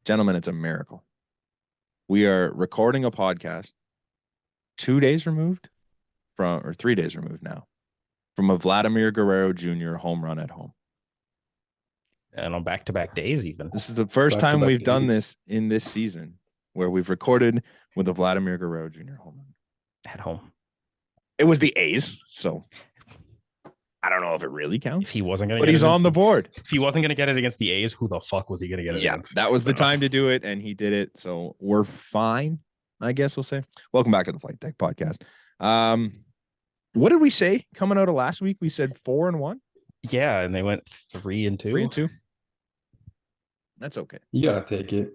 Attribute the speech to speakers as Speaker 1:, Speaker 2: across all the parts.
Speaker 1: Gentlemen, it's a miracle. We are recording a podcast 2 days removed from, or 3 days removed now, from a Vladimir Guerrero Jr. home run at home.
Speaker 2: And on back-to-back days even.
Speaker 1: This is the first time we've done
Speaker 3: days.
Speaker 1: this in this season where we've recorded with a Vladimir Guerrero Jr. home run.
Speaker 2: At home.
Speaker 1: It was the A's, so I don't know if it really
Speaker 2: If
Speaker 1: counts,
Speaker 2: he wasn't going to
Speaker 1: but he's on the board.
Speaker 2: If he wasn't going to get it against the A's, who the fuck was he going to get it
Speaker 1: Yeah,
Speaker 2: against?
Speaker 1: that was the time to do it, and he did it, so we're fine, I guess we'll say. Welcome back to the Flight Deck Podcast. What did we say coming out of last week? We said 4-1?
Speaker 2: Yeah, and they went 3-2.
Speaker 1: 3-2? That's okay.
Speaker 3: You gotta take it.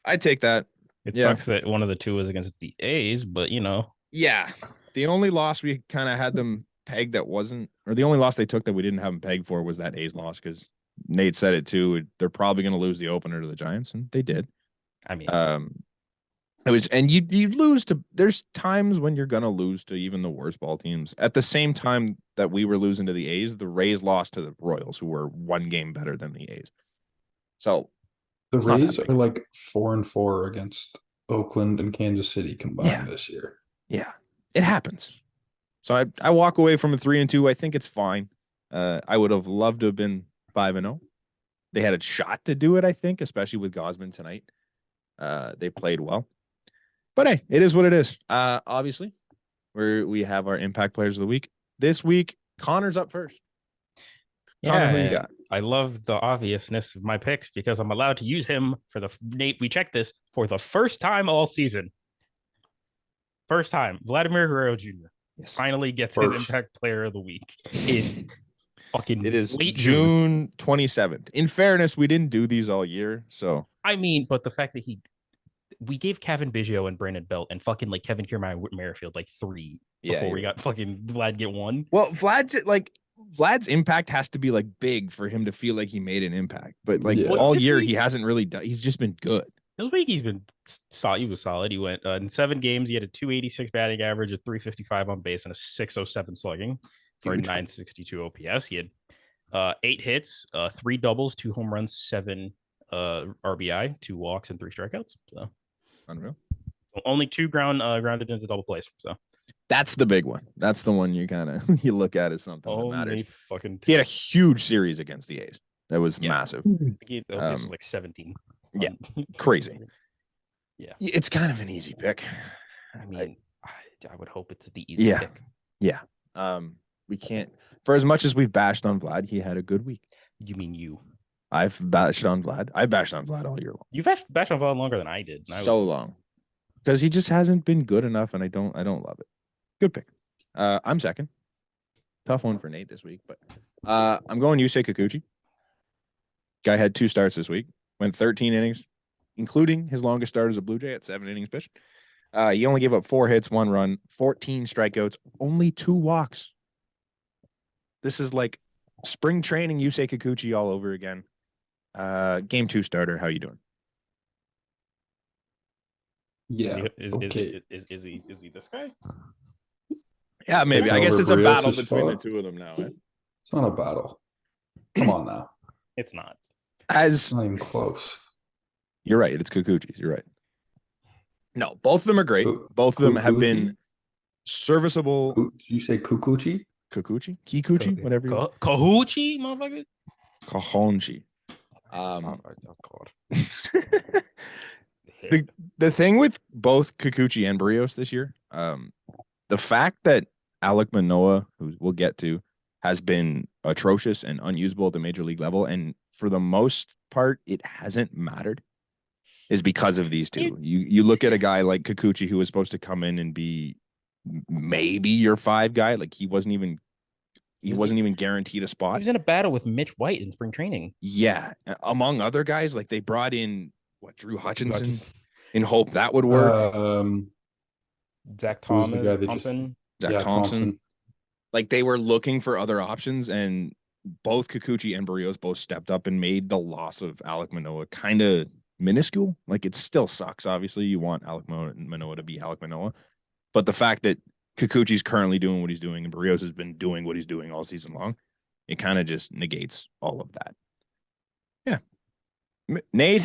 Speaker 1: I take that.
Speaker 2: It
Speaker 1: Yeah.
Speaker 2: sucks that one of the two was against the A's, but
Speaker 1: Yeah. The only loss we kind of had them pegged that wasn't, or the only loss they took that we didn't have them pegged for was that A's loss, because Nate said it too. They're probably going to lose the opener to the Giants, and they did.
Speaker 2: I mean,
Speaker 1: it was, and you lose to, there's times when you're going to lose to even the worst ball teams. At the same time that we were losing to the A's, the Rays lost to the Royals, who were one game better than the A's. So
Speaker 3: The
Speaker 1: It's not that
Speaker 3: Rays
Speaker 1: big.
Speaker 3: are like 4-4 against Oakland and Kansas City combined
Speaker 1: Yeah.
Speaker 3: this year.
Speaker 1: yeah, it happens. So I walk away from a 3-2. I think it's fine. I would have loved to have been 5-0. They had a shot to do it, I think, especially with Gosman tonight. They played well. But hey, it is what it is. Obviously, we have our impact players of the week. This week, Connor's up first. Connor, who you got?
Speaker 2: I love the obviousness of my picks because I'm allowed to use him for Nate, we checked this for the first time all season. First time, Vladimir Guerrero Jr.
Speaker 1: Yes.
Speaker 2: finally gets his
Speaker 3: First.
Speaker 2: impact player of the week in fucking
Speaker 1: It is
Speaker 2: late June.
Speaker 1: June 27th. In fairness, we didn't do these all year, so
Speaker 2: I mean, but the fact that we gave Cavan Biggio and Brandon Belt and fucking like Kevin Kiermaier and Whit Merrifield like 3 before we got fucking Vlad get 1.
Speaker 1: Well, Vlad's impact has to be like big for him to feel like he made an impact. But like
Speaker 3: Yeah.
Speaker 1: all
Speaker 2: This
Speaker 1: year,
Speaker 2: week-
Speaker 1: he hasn't really done. He's just been good.
Speaker 2: This week he's been solid. He was solid. He went in 7 games. He had a 286 batting average, a 355 on base, and a 607 slugging for a
Speaker 1: Huge.
Speaker 2: 962 OPS. He had 8 hits, 3 doubles, 2 home runs, 7 RBI, 2 walks, and 3 strikeouts. So
Speaker 1: Unreal.
Speaker 2: only 2 grounded into double plays. So
Speaker 1: That's the big one. That's the one you kind of you look at as something that
Speaker 2: only
Speaker 1: matters.
Speaker 2: fucking.
Speaker 1: He had a huge series against the A's. That was
Speaker 2: Yeah.
Speaker 1: massive.
Speaker 2: The OPS was like 17.
Speaker 1: yeah,
Speaker 2: on-
Speaker 1: crazy.
Speaker 2: Yeah,
Speaker 1: It's kind of an easy pick.
Speaker 2: I mean, I would hope it's the easy
Speaker 1: Yeah.
Speaker 2: pick.
Speaker 1: Yeah. We can't, for as much as we've bashed on Vlad, he had a good week.
Speaker 2: You mean you?
Speaker 1: I've bashed on Vlad. I bashed on Vlad all year long.
Speaker 2: You've bashed on Vlad longer than I did. and I
Speaker 1: So
Speaker 2: was-
Speaker 1: long. Because he just hasn't been good enough, and I don't love it. Good pick. I'm second. Tough one for Nate this week, but I'm going Yusei Kikuchi. Guy had 2 starts this week, went 13 innings, including his longest start as a Blue Jay at 7 innings pitched. He only gave up 4 hits, 1 run, 14 strikeouts, only 2 walks. This is like spring training Yusei Kikuchi all over again. Game 2 starter. How you doing?
Speaker 3: Yeah.
Speaker 2: Is
Speaker 3: okay.
Speaker 2: he this guy?
Speaker 1: Yeah, maybe. I
Speaker 3: Taking
Speaker 1: guess
Speaker 3: over
Speaker 1: it's a battle
Speaker 3: Brios's
Speaker 1: between the
Speaker 3: spot.
Speaker 1: 2 of them now.
Speaker 3: It's not a battle. Come on now.
Speaker 2: It's not.
Speaker 1: As
Speaker 3: It's not even close.
Speaker 1: You're right. It's Kikuchi's. You're right. No, both of them are great.
Speaker 3: Ku-
Speaker 1: Both of them have
Speaker 3: Kukuchi?
Speaker 1: been serviceable.
Speaker 3: Did you say Kukuchi?
Speaker 1: Kikuchi? Kikuchi? Whatever. you
Speaker 2: Kahuchi, motherfucker.
Speaker 1: Kahonchi.
Speaker 2: That's not what it's called.
Speaker 1: The thing with both Kikuchi and Barrios this year, the fact that Alek Manoah, who we'll get to, has been atrocious and unusable at the major league level, and for the most part, it hasn't mattered, is because of these two. You look at a guy like Kikuchi, who was supposed to come in and be maybe your 5 guy, like he wasn't even guaranteed a
Speaker 2: He
Speaker 1: spot.
Speaker 2: was in a battle with Mitch White in spring training.
Speaker 1: Yeah, among other guys, like they brought in Drew Hutchinson in hope that would work.
Speaker 2: Zach
Speaker 3: Who was the
Speaker 2: Thomas,
Speaker 3: guy that
Speaker 2: Thompson.
Speaker 1: Zach
Speaker 3: yeah,
Speaker 1: Thompson. Like they were looking for other options, and both Kikuchi and Barrios both stepped up and made the loss of Alek Manoah kind of minuscule. Like it still sucks. Obviously, you want Alek Manoah to be Alek Manoah, but the fact that Kikuchi's currently doing what he's doing and Barrios has been doing what he's doing all season long, it kind of just negates all of that. Yeah, Nate,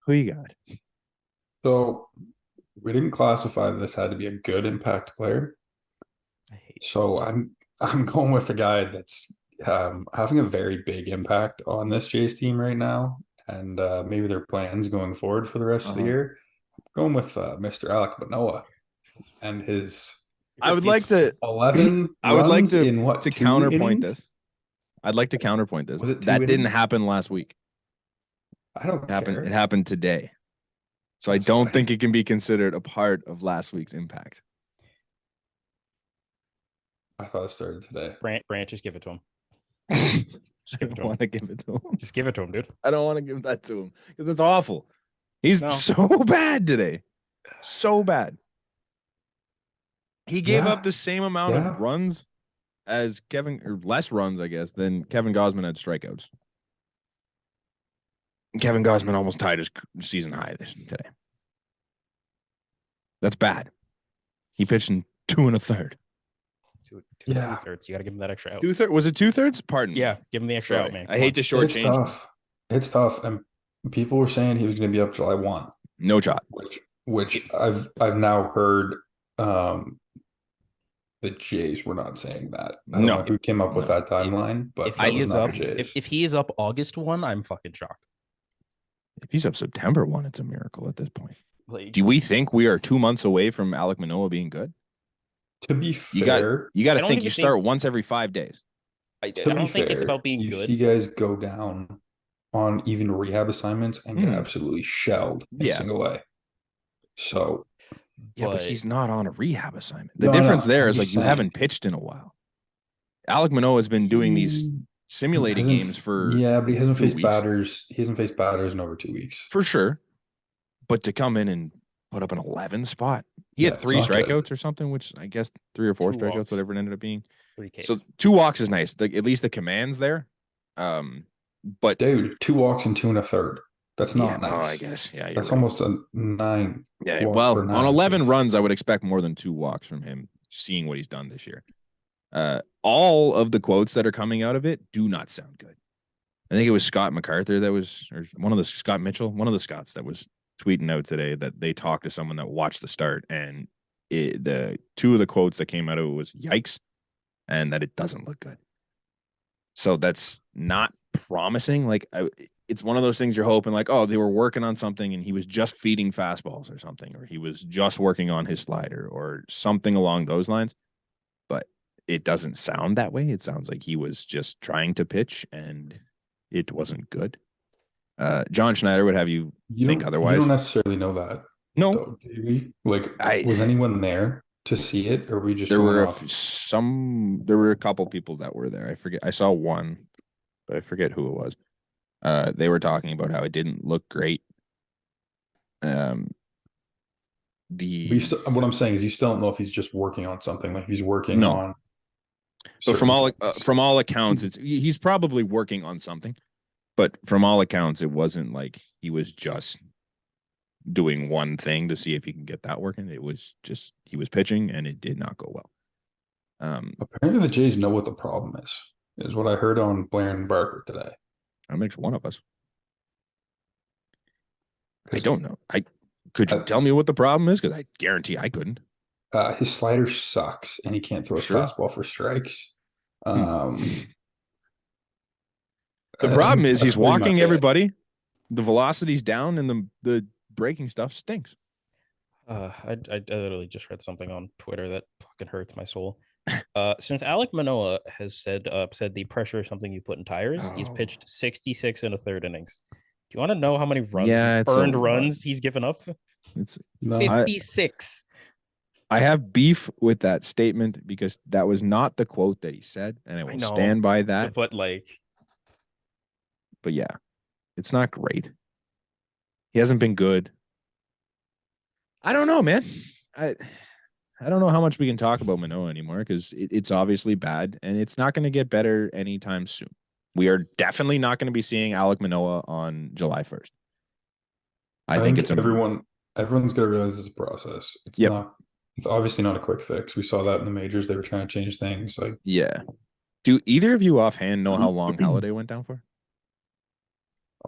Speaker 1: Who you got?
Speaker 3: So we didn't classify this had to be a good impact player.
Speaker 2: I hate
Speaker 3: So I'm going with a guy that's having a very big impact on this Jays team right now, and maybe their plans going forward for the rest of the year. Going with Mr. Alec Manoah and his
Speaker 1: I would like to
Speaker 3: 11
Speaker 1: I would like
Speaker 3: runs in what,
Speaker 1: to
Speaker 3: 2
Speaker 1: counterpoint
Speaker 3: innings?
Speaker 1: this. I'd like to counterpoint this.
Speaker 3: Was it 2
Speaker 1: That didn't
Speaker 3: innings?
Speaker 1: happen last week.
Speaker 3: I don't
Speaker 1: It happened.
Speaker 3: care.
Speaker 1: It happened today. So
Speaker 3: That's
Speaker 1: I don't
Speaker 3: fine.
Speaker 1: think it can be considered a part of last week's impact.
Speaker 3: I thought it started today.
Speaker 2: Brant, just give it to him.
Speaker 1: I
Speaker 2: Just give it to
Speaker 1: don't
Speaker 2: him.
Speaker 1: want to give it to him.
Speaker 2: Just give it to him, dude.
Speaker 1: I don't want to give that to him because it's awful. He's
Speaker 2: No.
Speaker 1: so bad today. So bad. He gave
Speaker 3: Yeah.
Speaker 1: up the same amount
Speaker 3: Yeah.
Speaker 1: of runs as Kevin, or less runs, I guess, than Kevin Gosman had strikeouts. Kevin Gosman almost tied his season high today. That's bad. He pitched in 2 1/3.
Speaker 2: Two
Speaker 3: Yeah.
Speaker 2: 2/3. You got to give him that extra out.
Speaker 1: 2/3 was it 2/3? Pardon me.
Speaker 2: Yeah, give him the extra
Speaker 1: Sorry.
Speaker 2: out, man.
Speaker 1: I hate to
Speaker 3: It's
Speaker 1: shortchange.
Speaker 3: tough. It's tough. And people were saying he was going to be up July 1,
Speaker 1: No shot.
Speaker 3: which I've now heard the Jays were not saying that. I don't
Speaker 1: No.
Speaker 3: know who came up with
Speaker 1: No.
Speaker 3: that timeline, but
Speaker 2: If
Speaker 3: that
Speaker 2: he
Speaker 3: was
Speaker 2: is
Speaker 3: not
Speaker 2: up,
Speaker 3: the Jays.
Speaker 2: if he is up August 1, I'm fucking shocked.
Speaker 1: If he's up September 1, it's a miracle at this point.
Speaker 2: Like,
Speaker 1: Do we think we are 2 months away from Alec Manoah being good?
Speaker 3: To be
Speaker 1: You got
Speaker 3: fair,
Speaker 1: to
Speaker 2: don't
Speaker 1: think
Speaker 2: even
Speaker 1: you start once every 5 days.
Speaker 2: I
Speaker 3: to
Speaker 2: don't
Speaker 3: be
Speaker 2: think it's
Speaker 3: fair,
Speaker 2: about being
Speaker 3: you
Speaker 2: good.
Speaker 3: see guys go down on even rehab assignments and get
Speaker 1: Mhm.
Speaker 3: absolutely shelled in
Speaker 1: Yeah.
Speaker 3: single A. So
Speaker 1: Yeah, but
Speaker 2: But-
Speaker 1: he's not on a rehab assignment. The
Speaker 3: No, I know.
Speaker 1: difference there
Speaker 3: I'm
Speaker 1: is like
Speaker 3: just
Speaker 1: you
Speaker 3: saying.
Speaker 1: haven't pitched in a while. Alec Manoah has been doing these
Speaker 3: He
Speaker 1: simulated
Speaker 3: hasn't-
Speaker 1: games for
Speaker 3: yeah, but he hasn't
Speaker 1: 2
Speaker 3: faced
Speaker 1: weeks.
Speaker 3: batters. He hasn't faced batters in over 2 weeks.
Speaker 1: For sure. But to come in and put up an 11 spot, he
Speaker 3: Yeah,
Speaker 1: had
Speaker 3: it's
Speaker 1: 3
Speaker 3: not good.
Speaker 1: strikeouts or something, which I guess 3 or 4
Speaker 2: 2
Speaker 1: strikeouts,
Speaker 2: walks.
Speaker 1: whatever it ended up being.
Speaker 2: 3 Ks.
Speaker 1: So 2 walks is nice. At least the command's there. But
Speaker 3: Dude, 2 walks and 2 1/3. That's
Speaker 1: yeah,
Speaker 3: not
Speaker 1: no,
Speaker 3: nice.
Speaker 1: I guess. Yeah, you're
Speaker 3: That's
Speaker 1: right.
Speaker 3: almost a 9.
Speaker 1: Yeah,
Speaker 3: walk
Speaker 1: well,
Speaker 3: per
Speaker 1: on
Speaker 3: 9
Speaker 1: 11
Speaker 3: pace.
Speaker 1: runs, I would expect more than 2 walks from him, seeing what he's done this year. All of the quotes that are coming out of it do not sound good. I think it was Scott MacArthur that was, or one of the Scott Mitchell, one of the Scotts that was tweeting out today that they talked to someone that watched the start, and the 2 of the quotes that came out of it was "yikes" and that it doesn't look good. So that's not promising. Like it's one of those things you're hoping like, oh, they were working on something and he was just feeding fastballs or something, or he was just working on his slider or something along those lines. But it doesn't sound that way. It sounds like he was just trying to pitch and it wasn't good. John Schneider would have you think otherwise.
Speaker 3: You don't necessarily know that.
Speaker 1: No,
Speaker 3: Though, do we? Like,
Speaker 1: I-
Speaker 3: was anyone there to see it, or were we just
Speaker 1: there
Speaker 3: going
Speaker 1: were
Speaker 3: off?
Speaker 1: there were a couple people that were there. I forget. I saw one, but I forget who it was. They were talking about how it didn't look great.
Speaker 3: But what I'm saying is, you still don't know if he's just working on something. Like he's working
Speaker 1: No.
Speaker 3: on.
Speaker 1: So
Speaker 3: certain things.
Speaker 1: from all accounts, he's probably working on something, but from all accounts, it wasn't like he was just doing one thing to see if he can get that working. It was just he was pitching and it did not go well.
Speaker 3: Apparently, the Jays know what the problem is what I heard on Blair and Barker today.
Speaker 1: That makes one of us. I
Speaker 3: 'Cause,
Speaker 1: don't know. Could you tell me what the problem is? Because I guarantee I couldn't.
Speaker 3: his slider sucks, and he can't throw a
Speaker 1: Sure.
Speaker 3: fastball for strikes.
Speaker 1: The
Speaker 3: I
Speaker 1: problem
Speaker 3: think
Speaker 1: is he's
Speaker 3: that's pretty
Speaker 1: walking
Speaker 3: much it.
Speaker 1: everybody. The velocity's down and the breaking stuff stinks.
Speaker 2: I literally just read something on Twitter that fucking hurts my soul. Since Alec Manoah has said the pressure is something you put in tires, he's
Speaker 1: Oh.
Speaker 2: pitched 66 1/3 innings. Do you want to know how many runs,
Speaker 1: Yeah, it's a
Speaker 2: earned
Speaker 1: lot.
Speaker 2: runs he's given up?
Speaker 1: It's
Speaker 3: No,
Speaker 2: 56.
Speaker 1: I have beef with that statement because that was not the quote that he said, and I will
Speaker 2: know.
Speaker 1: stand by that.
Speaker 2: But like,
Speaker 1: But yeah, it's not great. He hasn't been good. I don't know, man. I don't know how much we can talk about Manoah anymore because it's obviously bad and it's not going to get better anytime soon. We are definitely not going to be seeing Alec Manoah on July 1st. I think it's
Speaker 3: everyone's got to realize it's a process. It's
Speaker 1: Yep.
Speaker 3: not. It's obviously not a quick fix. We saw that in the majors. They were trying to change things. Like,
Speaker 1: yeah. Do either of you offhand know how long Halliday went down for?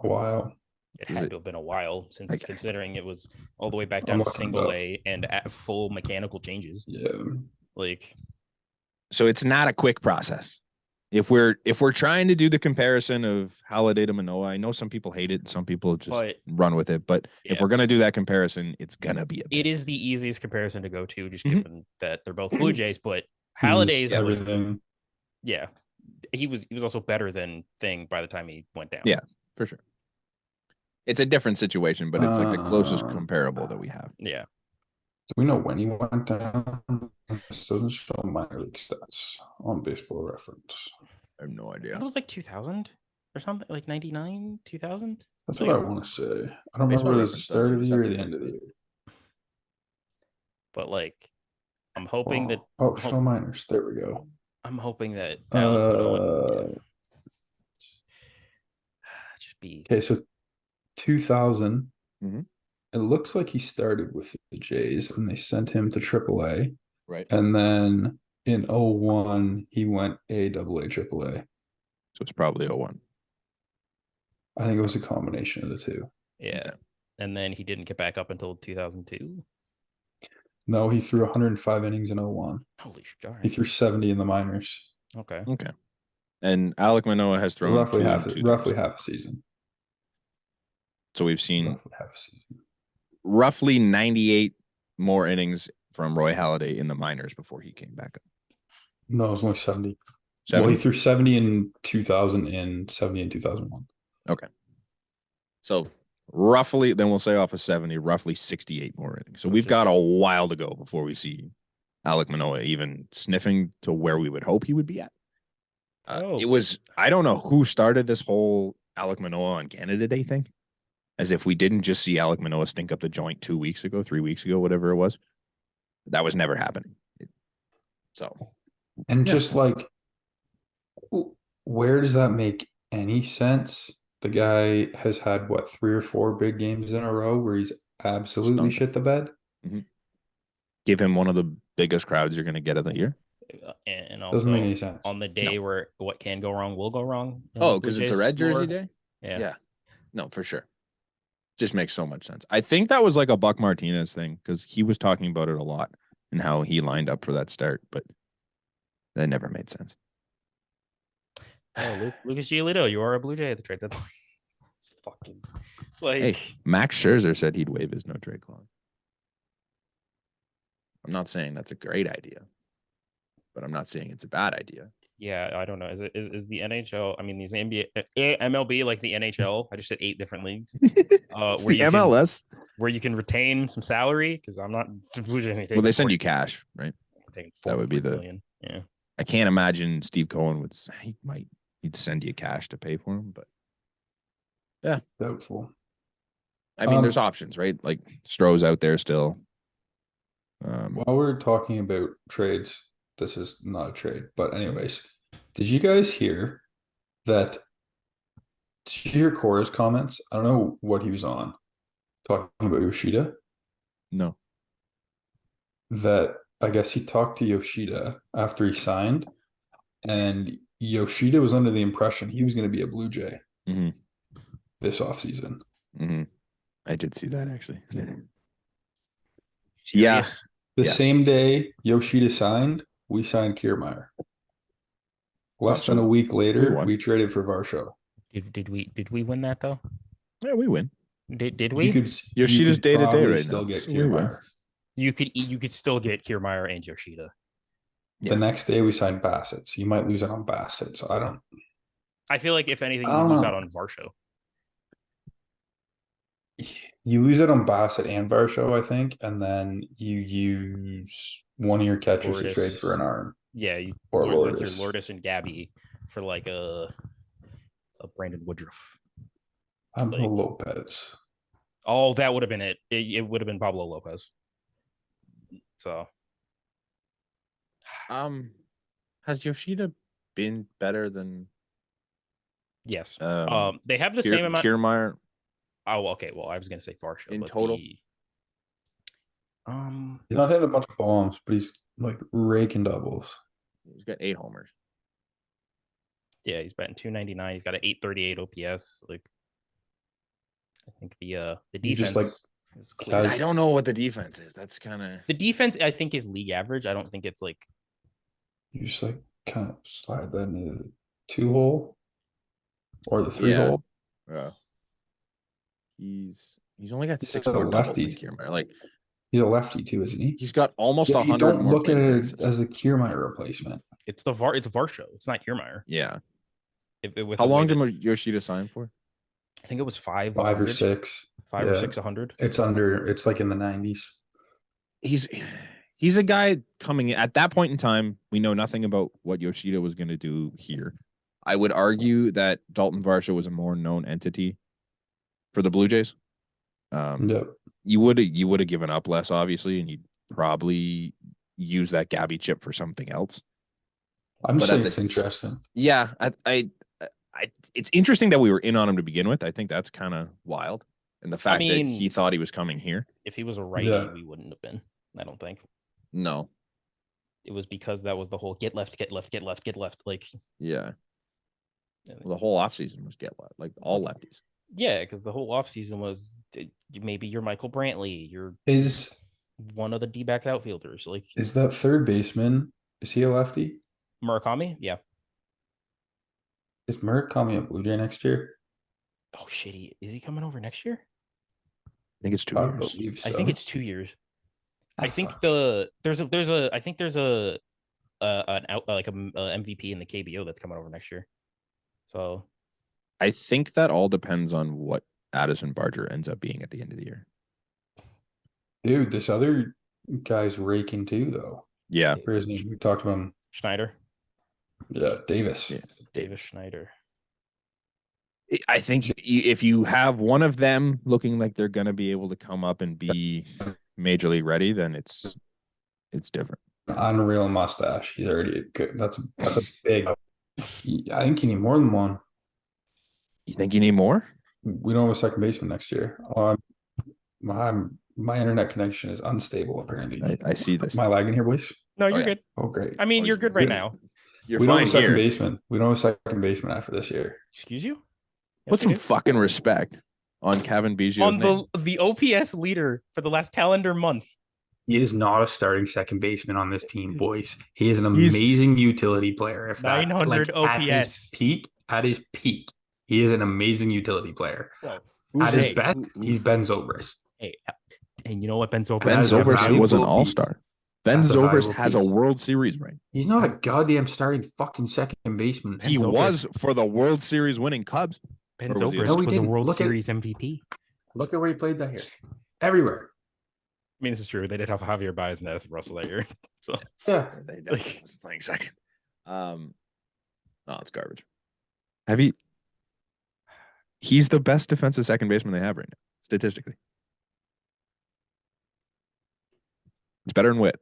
Speaker 3: a while.
Speaker 2: It
Speaker 1: Is
Speaker 2: had
Speaker 1: it-
Speaker 2: to have been a while since
Speaker 1: Okay.
Speaker 2: considering it was all the way back
Speaker 3: I'm
Speaker 2: down to
Speaker 3: looking it
Speaker 2: single
Speaker 3: up.
Speaker 2: A and at full mechanical changes.
Speaker 3: Yeah.
Speaker 2: Like,
Speaker 1: So it's not a quick process. If we're trying to do the comparison of Halliday to Manoah, I know some people hate it, some people just
Speaker 2: but
Speaker 1: run with it. But if
Speaker 2: yeah.
Speaker 1: we're gonna do that comparison, it's gonna be a
Speaker 2: it
Speaker 1: bit.
Speaker 2: is the easiest comparison to go to, just
Speaker 1: Mhm.
Speaker 2: given that they're both Blue Jays. But
Speaker 3: He was
Speaker 2: Halliday's was,
Speaker 3: everything.
Speaker 2: yeah, he was also better than Thing by the time he went down.
Speaker 1: Yeah, for sure. It's a different situation, but it's like the closest
Speaker 3: Uh,
Speaker 1: comparable that we have.
Speaker 2: Yeah.
Speaker 3: Do we know when he went down? This doesn't show minor league stats on Baseball Reference.
Speaker 1: I have no
Speaker 2: I
Speaker 1: idea.
Speaker 2: think it was like 2000 or something, like 99, 2000.
Speaker 3: That's
Speaker 2: Like,
Speaker 3: what I want to say. I don't
Speaker 1: Baseball
Speaker 3: remember if it was the
Speaker 1: Reference
Speaker 3: start
Speaker 1: does
Speaker 3: of the year or the
Speaker 1: 70.
Speaker 3: end of the year.
Speaker 2: but like, I'm hoping that.
Speaker 3: Oh, show minors. There we go.
Speaker 2: I'm hoping that Alec Manoah, just be.
Speaker 3: Okay, so 2000.
Speaker 1: Mhm.
Speaker 3: It looks like he started with the Jays and they sent him to AAA.
Speaker 1: Right.
Speaker 3: And then in 01, he went AA, AAA.
Speaker 1: So it's probably 01.
Speaker 3: I think it was a combination of the two.
Speaker 2: Yeah.
Speaker 1: Okay.
Speaker 2: And then he didn't get back up until 2002.
Speaker 3: No, he threw 105 innings in 01.
Speaker 2: Holy shit. All
Speaker 3: He
Speaker 2: right.
Speaker 3: threw 70 in the minors.
Speaker 2: Okay.
Speaker 1: Okay. And Alec Manoah has thrown
Speaker 3: Roughly
Speaker 1: two
Speaker 3: half,
Speaker 1: in 2000.
Speaker 3: roughly half a season.
Speaker 1: So we've seen
Speaker 3: Roughly half a season.
Speaker 1: roughly 98 more innings from Roy Halladay in the minors before he came back up.
Speaker 3: No, it was only 70.
Speaker 1: 70?
Speaker 3: Well, he threw 70 in 2000 and 70 in 2001.
Speaker 1: Okay. So roughly, then we'll say off of 70, roughly 68 more innings. So we've got a while to go before we see Alec Manoah even sniffing to where we would hope he would be at. It was, I don't know who started this whole Alec Manoah on Canada Day thing, as if we didn't just see Alec Manoah stink up the joint 2 weeks ago, 3 weeks ago, whatever it was. That was never happening. So,
Speaker 3: And
Speaker 1: Yeah.
Speaker 3: just like, where does that make any sense? The guy has had what, 3 or 4 big games in a row where he's absolutely
Speaker 1: Stunk.
Speaker 3: shit the bed.
Speaker 1: give him one of the biggest crowds you're going to get of the year.
Speaker 2: And
Speaker 3: Doesn't make
Speaker 2: also
Speaker 3: any sense.
Speaker 2: on the day where what can go wrong will go wrong. in
Speaker 1: Oh,
Speaker 2: the Blue
Speaker 1: because it's a
Speaker 2: Jays
Speaker 1: red jersey
Speaker 2: lore.
Speaker 1: day?
Speaker 2: Yeah.
Speaker 1: No, for sure. Just makes so much sense. I think that was like a Buck Martinez thing because he was talking about it a lot and how he lined up for that start, but that never made sense.
Speaker 2: Oh, Lucas Giolito, you are a Blue Jay at the trade deadline. It's fucking like
Speaker 1: Hey, Max Scherzer said he'd waive his no trade clause. I'm not saying that's a great idea, but I'm not saying it's a bad idea.
Speaker 2: yeah, I don't know. Is the NHL? I mean, these NBA, MLB like the NHL? I just said 8 different leagues.
Speaker 1: It's
Speaker 2: where
Speaker 1: the
Speaker 2: you
Speaker 1: MLS.
Speaker 2: where you can retain some salary because I'm not Blue Jays.
Speaker 1: Well, they send you cash, right?
Speaker 2: That
Speaker 1: would be the-
Speaker 2: million. Yeah.
Speaker 1: I can't imagine Steve Cohen would. He'd send you cash to pay for him, but
Speaker 3: Doubtful.
Speaker 1: I mean, there's options, right? Like Stroh's out there still.
Speaker 3: While we're talking about trades, this is not a trade, but anyways, did you guys hear that? Did you hear Cora's comments? I don't know what he was on, talking about Yoshida.
Speaker 1: No.
Speaker 3: That I guess he talked to Yoshida after he signed, and Yoshida was under the impression he was going to be a Blue Jay this offseason.
Speaker 1: I did see that actually.
Speaker 2: Serious?
Speaker 3: The
Speaker 1: Yeah.
Speaker 3: same day Yoshida signed, we signed Kiermaier. Less than a week later,
Speaker 1: won.
Speaker 3: we traded for Varsho.
Speaker 2: Did we win that though?
Speaker 1: Yeah, we win.
Speaker 2: Did we?
Speaker 1: Yoshida's day to day
Speaker 3: probably
Speaker 1: right
Speaker 3: still
Speaker 1: now.
Speaker 3: get
Speaker 1: So we win.
Speaker 3: Kiermaier.
Speaker 2: You could still get Kiermaier and Yoshida.
Speaker 1: Yeah.
Speaker 3: The next day we signed Bassett. So you might lose out on Bassett. So I don't.
Speaker 2: I feel like if anything,
Speaker 3: I
Speaker 2: you
Speaker 3: don't
Speaker 2: lose
Speaker 3: know.
Speaker 2: out on Varsho.
Speaker 3: You lose it on Bassett and Varsho, I think, and then you use one of your catchers to trade for an arm.
Speaker 2: Yeah, you
Speaker 3: Or
Speaker 2: like your
Speaker 3: Lourdes.
Speaker 2: Lourdes and Gabby for like a Brandon Woodruff.
Speaker 3: Pablo
Speaker 2: Like-
Speaker 3: Lopez.
Speaker 2: Oh, that would have been it. It would have been Pablo Lopez. So
Speaker 1: Has Yoshida been better than
Speaker 2: yes,
Speaker 1: um
Speaker 2: they have the same amount.
Speaker 1: Kiermaier?
Speaker 2: Oh, okay. Well, I was gonna say Varsho
Speaker 1: In
Speaker 2: but
Speaker 1: total?
Speaker 3: He's not hitting a bunch of bombs, but he's like raking doubles.
Speaker 1: He's got 8 homers.
Speaker 2: yeah, he's batting 299. He's got an 838 OPS. Like, I think the
Speaker 3: You just,
Speaker 2: defense is clear.
Speaker 3: casual-
Speaker 1: I don't know what the defense is. That's kind of
Speaker 2: The defense, I think, is league average. I don't think it's like
Speaker 3: You just like kind of slide that into the 2-hole or the 3-hole.
Speaker 1: he's only got
Speaker 3: He's
Speaker 1: 6
Speaker 3: a
Speaker 1: more doubles
Speaker 3: lefty.
Speaker 1: than Kiermaier. Like
Speaker 3: He's a lefty too, isn't he?
Speaker 1: he's got almost
Speaker 3: Yeah,
Speaker 1: 100
Speaker 3: you don't
Speaker 1: more
Speaker 3: look at
Speaker 1: plate
Speaker 3: it
Speaker 1: appearances.
Speaker 3: as the Kiermaier replacement.
Speaker 2: it's Varsho. It's not Kiermaier.
Speaker 1: Yeah.
Speaker 2: With
Speaker 1: How
Speaker 2: the way
Speaker 1: long
Speaker 2: that-
Speaker 1: did Yoshida sign for?
Speaker 2: I think it was 5
Speaker 3: 5 or
Speaker 2: 100,
Speaker 3: 6.
Speaker 2: 5 or
Speaker 3: Yeah.
Speaker 2: 6 100.
Speaker 3: It's under. It's like in the 90s.
Speaker 1: He's a guy coming in at that point in time. We know nothing about what Yoshida was going to do here. I would argue that Dalton Varsho was a more known entity for the Blue Jays.
Speaker 3: Yep.
Speaker 1: You would have given up less, obviously, and you'd probably use that Gabby chip for something else.
Speaker 3: I'm
Speaker 1: But
Speaker 3: saying
Speaker 1: at
Speaker 3: it's
Speaker 1: the-
Speaker 3: interesting.
Speaker 1: Yeah, it's interesting that we were in on him to begin with. I think that's kind of wild, and the fact that
Speaker 2: mean-
Speaker 1: he thought he was coming here.
Speaker 2: If he was a righty,
Speaker 3: Yeah.
Speaker 2: we wouldn't have been. I don't think
Speaker 1: No,
Speaker 2: it was because that was the whole get left, get left, get left, get left. Like,
Speaker 1: yeah. Well, the whole offseason was get left, like all lefties.
Speaker 2: yeah, because the whole offseason was maybe you're Michael Brantley, you're
Speaker 3: Is
Speaker 2: one of the D-backs outfielders, like
Speaker 3: that third baseman? Is he a lefty?
Speaker 2: Murakami. Yeah.
Speaker 3: Is Murakami a Blue Jay next year?
Speaker 2: Oh shit, is he coming over next year?
Speaker 1: I think it's 2
Speaker 3: I
Speaker 1: years.
Speaker 3: believe
Speaker 2: I
Speaker 3: so.
Speaker 2: think it's 2 years. I
Speaker 3: Ah,
Speaker 2: think
Speaker 3: fuck.
Speaker 2: there's a an out like a MVP in the KBO that's coming over next year. So
Speaker 1: I think that all depends on what Addison Barger ends up being at the end of the year.
Speaker 3: Dude, this other guy's raking too, though.
Speaker 1: Yeah,
Speaker 3: Where is he? We talked about him.
Speaker 2: Schneider,
Speaker 3: Yeah, Davis.
Speaker 1: Yeah.
Speaker 2: Davis Schneider.
Speaker 1: I think if you have one of them looking like they're going to be able to come up and be major league ready, then it's different.
Speaker 3: Unreal mustache. He's already good. That's a big. I think you need more than one.
Speaker 1: You think you need more?
Speaker 3: We don't have a second baseman next year. My internet connection is unstable apparently.
Speaker 1: I see this.
Speaker 3: Am I lagging here, boys?
Speaker 2: No, you're
Speaker 1: yeah.
Speaker 2: good.
Speaker 3: Oh, great.
Speaker 2: I mean, you're good right now.
Speaker 1: You're
Speaker 3: We don't have
Speaker 1: fine
Speaker 3: a second
Speaker 1: here.
Speaker 3: baseman. We don't have a second baseman after this year.
Speaker 2: Excuse you?
Speaker 1: Put
Speaker 2: Yes,
Speaker 1: some
Speaker 2: we do.
Speaker 1: fucking respect on Cavan Biggio's
Speaker 2: On
Speaker 1: name.
Speaker 2: the OPS leader for the last calendar month.
Speaker 3: He is not a starting second baseman on this team, boys. He is an
Speaker 1: He's-
Speaker 3: amazing utility player. If that,
Speaker 2: 900
Speaker 3: at his
Speaker 2: OPS.
Speaker 3: peak, he is an amazing utility player.
Speaker 1: Who's
Speaker 3: At his
Speaker 1: he?
Speaker 3: best, he's Ben Zobrist.
Speaker 2: Hey, and you know what Ben Zobrist?
Speaker 1: Ben
Speaker 3: That's a
Speaker 1: Zobrist
Speaker 3: valuable
Speaker 1: was an
Speaker 3: piece.
Speaker 1: all-star. Ben
Speaker 3: That's a
Speaker 1: Zobrist
Speaker 3: valuable
Speaker 1: has a
Speaker 3: piece.
Speaker 1: World Series ring.
Speaker 3: He's not a goddamn starting fucking second baseman.
Speaker 1: He
Speaker 2: Zobrist.
Speaker 1: was for the World Series winning Cubs.
Speaker 2: Ben
Speaker 1: Or was he-
Speaker 2: Zobrist
Speaker 3: No, he
Speaker 2: was a
Speaker 3: didn't.
Speaker 2: World
Speaker 3: Look at-
Speaker 2: Series MVP.
Speaker 3: Look at where he played that year. Everywhere.
Speaker 2: I mean, this is true. They did have Javier Baez and Addison Russell that year. So
Speaker 3: Yeah.
Speaker 1: They definitely wasn't playing second. No, it's garbage. Have you? He's the best defensive second baseman they have right now, statistically. It's better than Witt.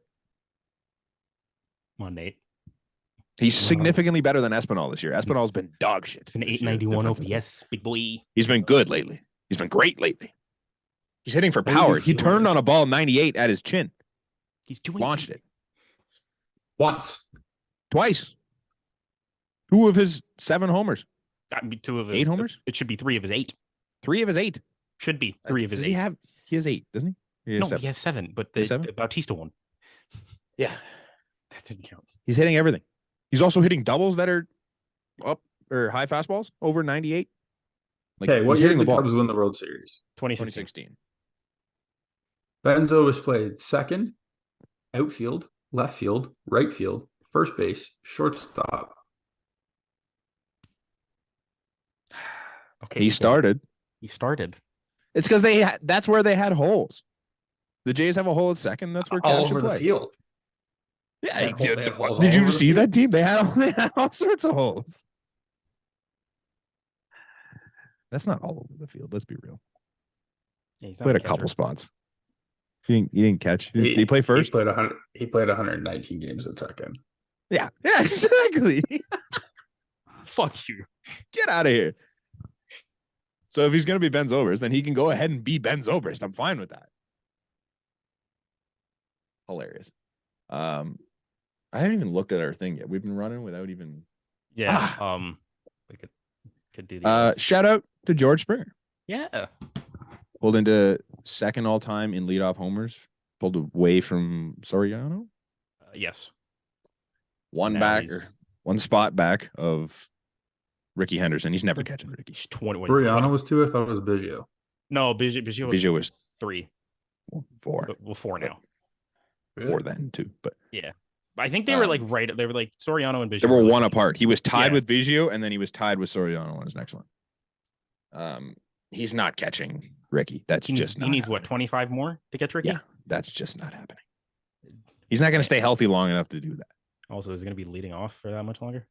Speaker 2: come on, Nate.
Speaker 1: He's significantly better than Espinal this year. Espinal's been dog shit.
Speaker 2: It's an
Speaker 1: this year
Speaker 2: 891
Speaker 1: defensively.
Speaker 2: OPS, big boy.
Speaker 1: He's been good lately. He's been great lately. He's hitting for
Speaker 3: How do you
Speaker 1: power. He
Speaker 3: feel
Speaker 1: turned
Speaker 3: about-
Speaker 1: on a ball 98 at his chin,
Speaker 2: He's doing
Speaker 1: launched it
Speaker 3: Once.
Speaker 1: twice. 2 of his 7 homers,
Speaker 2: I mean, 2 of his
Speaker 1: 8 homers,
Speaker 2: It should be 3 of his 8.
Speaker 1: 3 of his 8.
Speaker 2: Should be 3 of his
Speaker 1: Does
Speaker 2: 8.
Speaker 1: he have? He has 8, doesn't he? He has
Speaker 2: No,
Speaker 1: 7.
Speaker 2: he has 7, but
Speaker 1: He has
Speaker 2: the
Speaker 1: 7?
Speaker 2: Bautista one.
Speaker 1: Yeah,
Speaker 2: That didn't count.
Speaker 1: he's hitting everything. He's also hitting doubles that are up or high fastballs over 98. Like,
Speaker 3: Okay, what
Speaker 1: he's
Speaker 3: year
Speaker 1: hitting
Speaker 3: did
Speaker 1: the
Speaker 3: the
Speaker 1: ball?
Speaker 3: Cubs win the World Series?
Speaker 2: 2016.
Speaker 1: 2016.
Speaker 3: Benzo was played second, outfield, left field, right field, first base, shortstop.
Speaker 2: Okay.
Speaker 1: He started.
Speaker 2: He started.
Speaker 1: It's because that's where they had holes. The Jays have a hole at second. That's where
Speaker 3: All
Speaker 1: Cav should
Speaker 3: over the
Speaker 1: play.
Speaker 3: field.
Speaker 1: Yeah,
Speaker 3: They had holes
Speaker 1: did
Speaker 3: all
Speaker 1: you
Speaker 3: over the
Speaker 1: see
Speaker 3: field.
Speaker 1: that team? They had all sorts of holes. That's not all over the field. Let's be real.
Speaker 2: Yeah, he's not
Speaker 1: Played a
Speaker 2: catcher.
Speaker 1: couple spots. He didn't catch. Did he play first?
Speaker 3: He played 100. He played 119 games at second.
Speaker 1: Yeah, exactly.
Speaker 2: Fuck you.
Speaker 1: Get out of here. So if he's going to be Ben Zobrist, then he can go ahead and be Ben Zobrist. I'm fine with that. Hilarious. I haven't even looked at our thing yet. We've been running without even.
Speaker 2: Yeah. We could do the
Speaker 1: Shout out to George Springer.
Speaker 2: Yeah.
Speaker 1: Pulled into second all time in leadoff homers. Pulled away from Soriano.
Speaker 2: Yes.
Speaker 1: One
Speaker 2: Now
Speaker 1: back or
Speaker 2: he's-
Speaker 1: one spot back of Ricky Henderson. He's never catching Ricky.
Speaker 2: He's 20. What is he,
Speaker 3: Soriano
Speaker 2: 20?
Speaker 3: was 2. I thought it was Biggio.
Speaker 2: No, Biggio was
Speaker 1: Biggio was
Speaker 2: 3.
Speaker 1: 4.
Speaker 2: Well, 4 now.
Speaker 1: 4 then too. But
Speaker 2: Yeah. I think they were like right. They were like Soriano and Biggio.
Speaker 1: they were
Speaker 2: like,
Speaker 1: one apart. He was tied
Speaker 2: Yeah.
Speaker 1: with Biggio, and then he was tied with Soriano on his next one. He's not catching Ricky. That's
Speaker 2: He needs,
Speaker 1: just not
Speaker 2: he needs what,
Speaker 1: happening.
Speaker 2: 25 more to catch Ricky?
Speaker 1: Yeah, that's just not happening. He's not going to stay healthy long enough to do that.
Speaker 2: Also, is he going to be leading off for that much longer?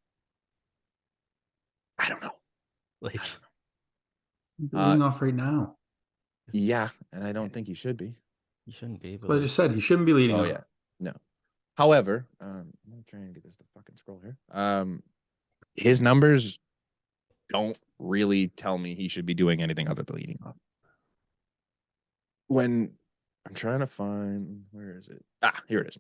Speaker 1: I don't know.
Speaker 2: Like,
Speaker 3: Leading off right now.
Speaker 1: Yeah, and I don't think he should be.
Speaker 2: he shouldn't be.
Speaker 3: That's
Speaker 2: But
Speaker 3: what I just said. He shouldn't be leading
Speaker 1: Oh
Speaker 3: off.
Speaker 1: yeah, no. However, I'm gonna try and get this to fucking scroll here. His numbers don't really tell me he should be doing anything other than leading off. When I'm trying to find, where is it? Here it is.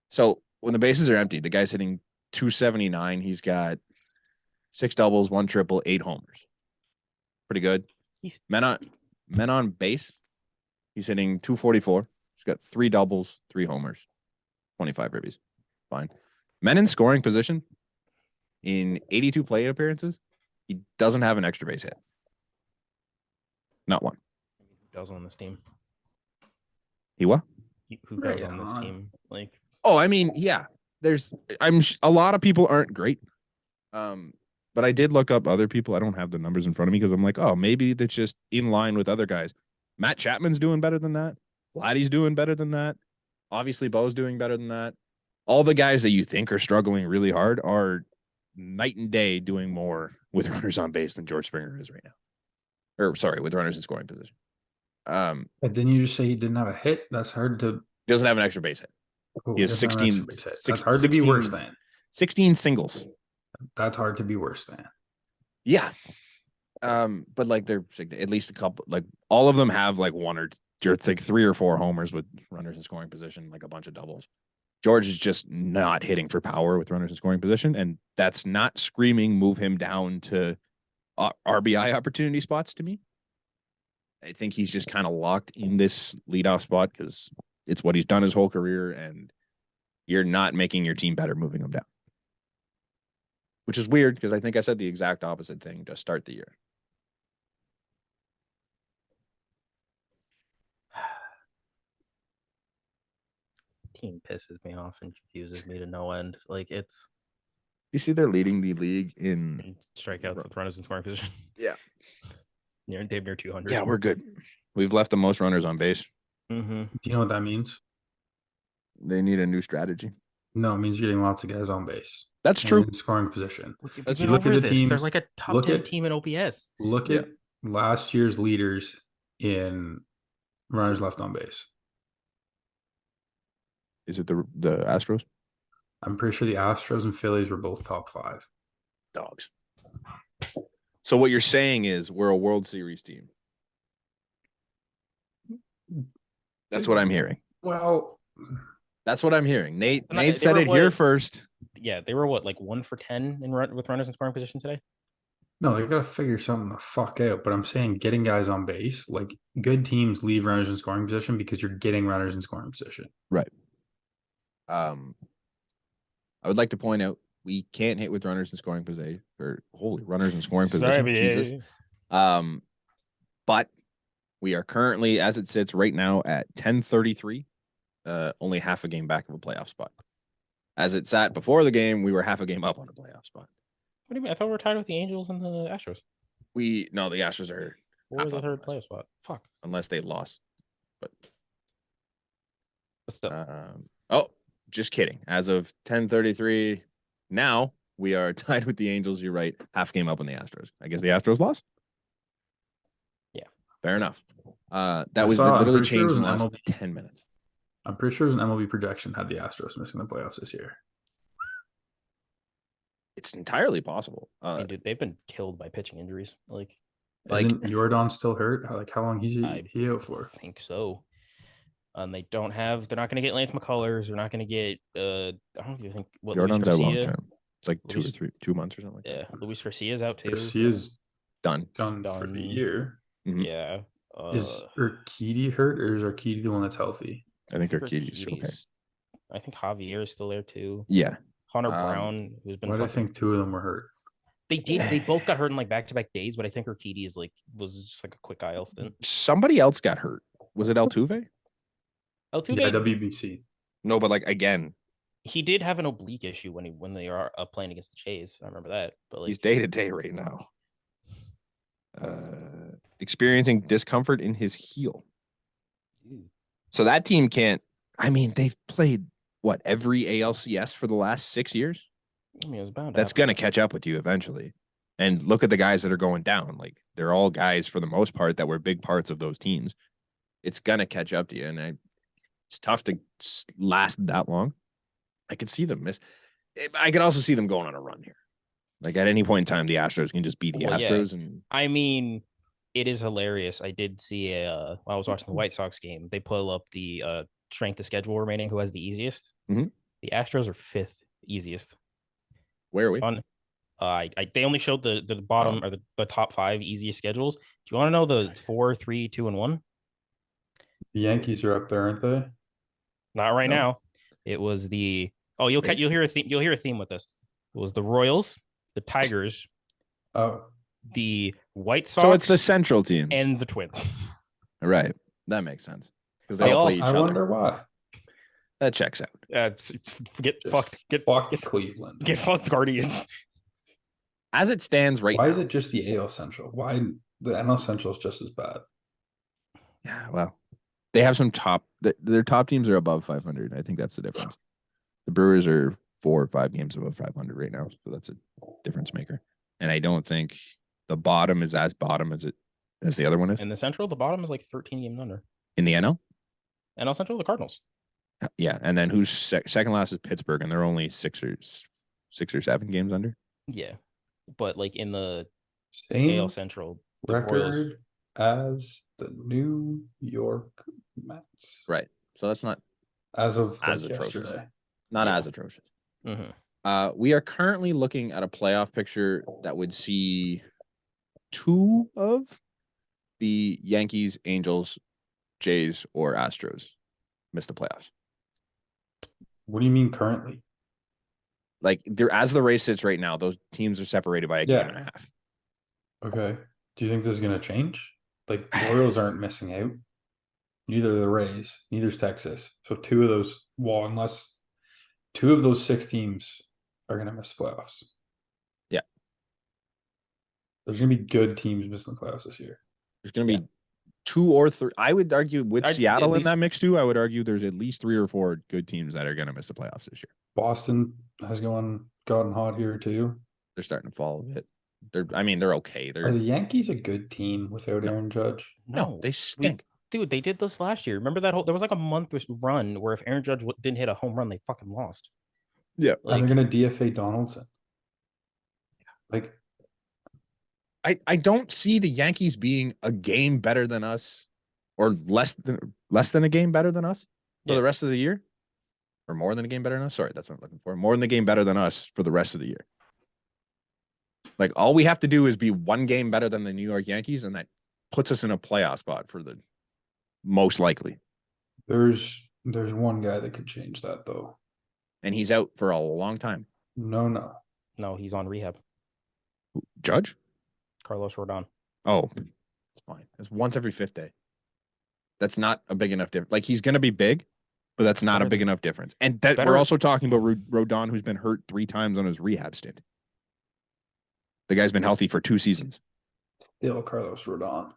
Speaker 1: So when the bases are empty, the guy's hitting 279. He's got 6 doubles, 1 triple, 8 homers. Pretty good. Men on base, he's hitting 244. He's got 3 doubles, 3 homers, 25 ribbies. Fine. Men in scoring position, in 82 plate appearances, he doesn't have an extra base hit. Not one.
Speaker 2: who does on this team?
Speaker 1: He what?
Speaker 2: Who does
Speaker 3: Right
Speaker 2: on this
Speaker 3: on.
Speaker 2: team? Like,
Speaker 1: Oh, I mean, yeah. A lot of people aren't great. But I did look up other people. I don't have the numbers in front of me because I'm like, oh, maybe that's just in line with other guys. Matt Chapman's doing better than that. Vladdy's doing better than that. Obviously, Bo's doing better than that. All the guys that you think are struggling really hard are night and day doing more with runners on base than George Springer is right now. Or sorry, with runners in scoring position.
Speaker 3: But didn't you just say he didn't have a hit? That's hard to.
Speaker 1: He doesn't have an extra base hit.
Speaker 3: Oh,
Speaker 1: He has
Speaker 3: doesn't have an
Speaker 1: 16
Speaker 3: extra base hit.
Speaker 1: six-
Speaker 3: That's hard to be
Speaker 1: 16
Speaker 3: worse than.
Speaker 1: 16 singles.
Speaker 3: That's hard to be worse than.
Speaker 1: Yeah. But like they're at least a couple, like all of them have like one or like 3 or 4 homers with runners in scoring position, like a bunch of doubles. George is just not hitting for power with runners in scoring position, and that's not screaming move him down to RBI opportunity spots to me. I think he's just kind of locked in this leadoff spot because it's what he's done his whole career, and you're not making your team better moving him down. Which is weird because I think I said the exact opposite thing to start the year.
Speaker 2: team pisses me off and confuses me to no end. Like, it's
Speaker 1: You see, they're leading the league in
Speaker 2: strikeouts with runners in scoring position.
Speaker 1: Yeah.
Speaker 2: near 200.
Speaker 1: Yeah, we're good. We've left the most runners on base.
Speaker 2: Mm-hmm.
Speaker 3: Do you know what that means?
Speaker 1: They need a new strategy.
Speaker 3: No, it means you're getting lots of guys on base.
Speaker 1: That's
Speaker 3: and
Speaker 1: true.
Speaker 3: in scoring position.
Speaker 1: Let's
Speaker 3: you look at the
Speaker 2: They're
Speaker 3: teams.
Speaker 2: like a top
Speaker 3: look
Speaker 2: 10
Speaker 3: at-
Speaker 2: team in OPS.
Speaker 3: Look
Speaker 1: Yeah.
Speaker 3: at last year's leaders in runners left on base.
Speaker 1: Is it the Astros?
Speaker 3: I'm pretty sure the Astros and Phillies were both top 5.
Speaker 1: Dogs. So what you're saying is we're a World Series team. That's what I'm hearing.
Speaker 3: Well,
Speaker 1: That's what I'm hearing. Nate
Speaker 2: And they
Speaker 1: said
Speaker 2: were
Speaker 1: it here
Speaker 2: what-
Speaker 1: first.
Speaker 2: Yeah, they were what, like 1 for 10 with runners in scoring position today?
Speaker 3: no, they got to figure something the fuck out. But I'm saying getting guys on base, like good teams leave runners in scoring position because you're getting runners in scoring position.
Speaker 1: I would like to point out we can't hit with runners in scoring position or holy runners in scoring position. Jesus. But we are currently, as it sits right now, at 10:33, only half a game back of a playoff spot. As it sat before the game, we were half a game up on a playoff spot.
Speaker 2: What do you mean? I thought we were tied with the Angels and the Astros.
Speaker 1: The Astros are
Speaker 2: What was
Speaker 1: half
Speaker 2: the
Speaker 1: up
Speaker 2: third
Speaker 1: on us.
Speaker 2: playoff spot? Fuck.
Speaker 1: unless they lost. But
Speaker 2: But still,
Speaker 1: just kidding. As of 10:33, now we are tied with the Angels. You're right, half game up on the Astros. I guess the Astros lost.
Speaker 2: Yeah.
Speaker 1: Fair enough. That
Speaker 3: I
Speaker 1: was
Speaker 3: saw- I'm
Speaker 1: literally
Speaker 3: pretty sure it
Speaker 1: changed
Speaker 3: was
Speaker 1: in the
Speaker 3: an
Speaker 1: last
Speaker 3: MLB.
Speaker 1: 10 minutes.
Speaker 3: I'm pretty sure it was an MLB projection had the Astros missing the playoffs this year.
Speaker 1: It's entirely possible.
Speaker 2: I mean, dude, they've been killed by pitching injuries. Like,
Speaker 3: Isn't Jordan still hurt? Like how long he's
Speaker 2: I
Speaker 3: he out for?
Speaker 2: think so. And they're not going to get Lance McCullers. They're not going to get, I don't even think what
Speaker 1: Jordan's
Speaker 2: Luis
Speaker 1: out long
Speaker 2: Garcia.
Speaker 1: term. It's like
Speaker 2: Luis-
Speaker 1: 2 months or something like
Speaker 2: Yeah, Luis Garcia's out too.
Speaker 3: Garcia's
Speaker 1: Done.
Speaker 3: done for the
Speaker 2: Done.
Speaker 3: year.
Speaker 1: Mhm.
Speaker 2: Yeah.
Speaker 3: Is Urquidy hurt, or is Urquidy the one that's healthy?
Speaker 1: I think Urquidy's okay.
Speaker 2: Urquidy's- I think Javier is still there too.
Speaker 1: Yeah.
Speaker 2: Hunter
Speaker 1: Um,
Speaker 2: Brown, who's been
Speaker 3: Why do I
Speaker 2: fucking.
Speaker 3: think two of them were hurt?
Speaker 2: They both got hurt in like back-to-back days, but I think Urquidy was just like a quick IL stint.
Speaker 1: Somebody else got hurt. Was it Altuve?
Speaker 2: Altuve,
Speaker 3: Yeah, WBC.
Speaker 1: No, but like again,
Speaker 2: he did have an oblique issue when they are playing against the Jays. I remember that. But like
Speaker 1: he's day to day right now. Experiencing discomfort in his heel. So that team can't. I mean, they've played what every ALCS for the last 6 years.
Speaker 2: I mean, it was bound.
Speaker 1: That's going to catch up with you eventually. And look at the guys that are going down. Like they're all guys for the most part that were big parts of those teams. It's going to catch up to you, and it's tough to last that long. I could see them miss. I could also see them going on a run here. Like at any point in time, the Astros can just beat the Astros.
Speaker 2: Yeah.
Speaker 1: And
Speaker 2: I mean, it is hilarious. I did see while I was watching the White Sox game, they pull up the strength of schedule remaining, who has the easiest.
Speaker 1: Mhm.
Speaker 2: The Astros are 5th easiest.
Speaker 1: Where are we?
Speaker 2: They only showed the bottom or the top 5 easiest schedules. Do you want to know the 4, 3, 2, and 1?
Speaker 3: The Yankees are up there, aren't they?
Speaker 2: Not right
Speaker 1: No.
Speaker 2: now. It was the you'll hear a theme. You'll hear a theme with this. It was the Royals, the Tigers,
Speaker 3: Oh,
Speaker 2: the White Sox.
Speaker 1: So it's the Central teams.
Speaker 2: and the Twins.
Speaker 1: Right. That makes sense. Because
Speaker 2: They
Speaker 1: they all
Speaker 2: all-
Speaker 1: play each
Speaker 3: I
Speaker 1: other.
Speaker 3: wonder why.
Speaker 1: That checks out.
Speaker 2: Get
Speaker 3: Just
Speaker 2: fucked. Get
Speaker 3: fuck
Speaker 2: Get,
Speaker 3: Cleveland.
Speaker 2: get fucked, Guardians.
Speaker 1: As it stands right
Speaker 3: Why
Speaker 1: now.
Speaker 3: is it just the AL Central? Why the NL Central is just as bad?
Speaker 1: Yeah, well, they have some their top teams are above 500. I think that's the difference. The Brewers are 4 or 5 games above 500 right now, so that's a difference maker. And I don't think the bottom is as bottom as the other one is
Speaker 2: In the Central, the bottom is like 13 games under.
Speaker 1: in the NL.
Speaker 2: NL Central, the Cardinals.
Speaker 1: Yeah, and then who's second last is Pittsburgh, and they're only 6 or 7 games under.
Speaker 2: Yeah, but like in the
Speaker 3: Same
Speaker 2: AL Central, the Royals.
Speaker 3: record as the New York Mets.
Speaker 1: Right. So that's not
Speaker 3: As of
Speaker 1: As
Speaker 3: like
Speaker 1: atrocious.
Speaker 3: yesterday.
Speaker 2: Yeah.
Speaker 1: as atrocious.
Speaker 2: Mhm.
Speaker 1: We are currently looking at a playoff picture that would see 2 of the Yankees, Angels, Jays, or Astros miss the playoffs.
Speaker 3: What do you mean currently?
Speaker 1: Like they're as the race sits right now, those teams are separated by a
Speaker 3: Yeah.
Speaker 1: game and a half.
Speaker 3: Okay. Do you think this is gonna change? Like the Orioles aren't missing out. Neither are the Rays, neither's Texas. So 2 of those, well, unless 2 of those 6 teams are gonna miss playoffs.
Speaker 1: Yeah.
Speaker 3: There's gonna be good teams missing the playoffs this year.
Speaker 1: There's going to be 2 or 3. I would argue with
Speaker 2: I'd say
Speaker 1: Seattle
Speaker 2: at
Speaker 1: in that
Speaker 2: least-
Speaker 1: mix too. I would argue there's at least 3 or 4 good teams that are going to miss the playoffs this year.
Speaker 3: Boston has gotten hot here too.
Speaker 1: They're starting to fall a bit. They're okay.
Speaker 3: Are the Yankees a good team without
Speaker 1: No.
Speaker 3: Aaron Judge?
Speaker 1: No, they stink.
Speaker 2: Dude, they did this last year. Remember that there was like a month run where if Aaron Judge didn't hit a home run, they fucking lost.
Speaker 1: Yeah.
Speaker 3: And they're gonna DFA Donaldson. Like
Speaker 1: I don't see the Yankees being a game better than us or less than a game better than us for
Speaker 2: Yeah.
Speaker 1: the rest of the year. Or more than a game better than us. Sorry, that's what I'm looking for. More than a game better than us for the rest of the year. Like all we have to do is be 1 game better than the New York Yankees, and that puts us in a playoff spot for the most likely.
Speaker 3: there's one guy that could change that though.
Speaker 1: And he's out for a long time.
Speaker 3: No.
Speaker 2: No, he's on rehab.
Speaker 1: Judge?
Speaker 2: Carlos Rodon.
Speaker 1: Oh, it's fine. It's once every 5th day. That's not a big enough difference. Like he's going to be big, but that's not
Speaker 2: Better
Speaker 1: a big
Speaker 2: than-
Speaker 1: enough difference. And that
Speaker 2: better-
Speaker 1: we're also talking about Rodon, who's been hurt 3 times on his rehab stint. The guy's been healthy for 2 seasons.
Speaker 3: Still Carlos Rodon.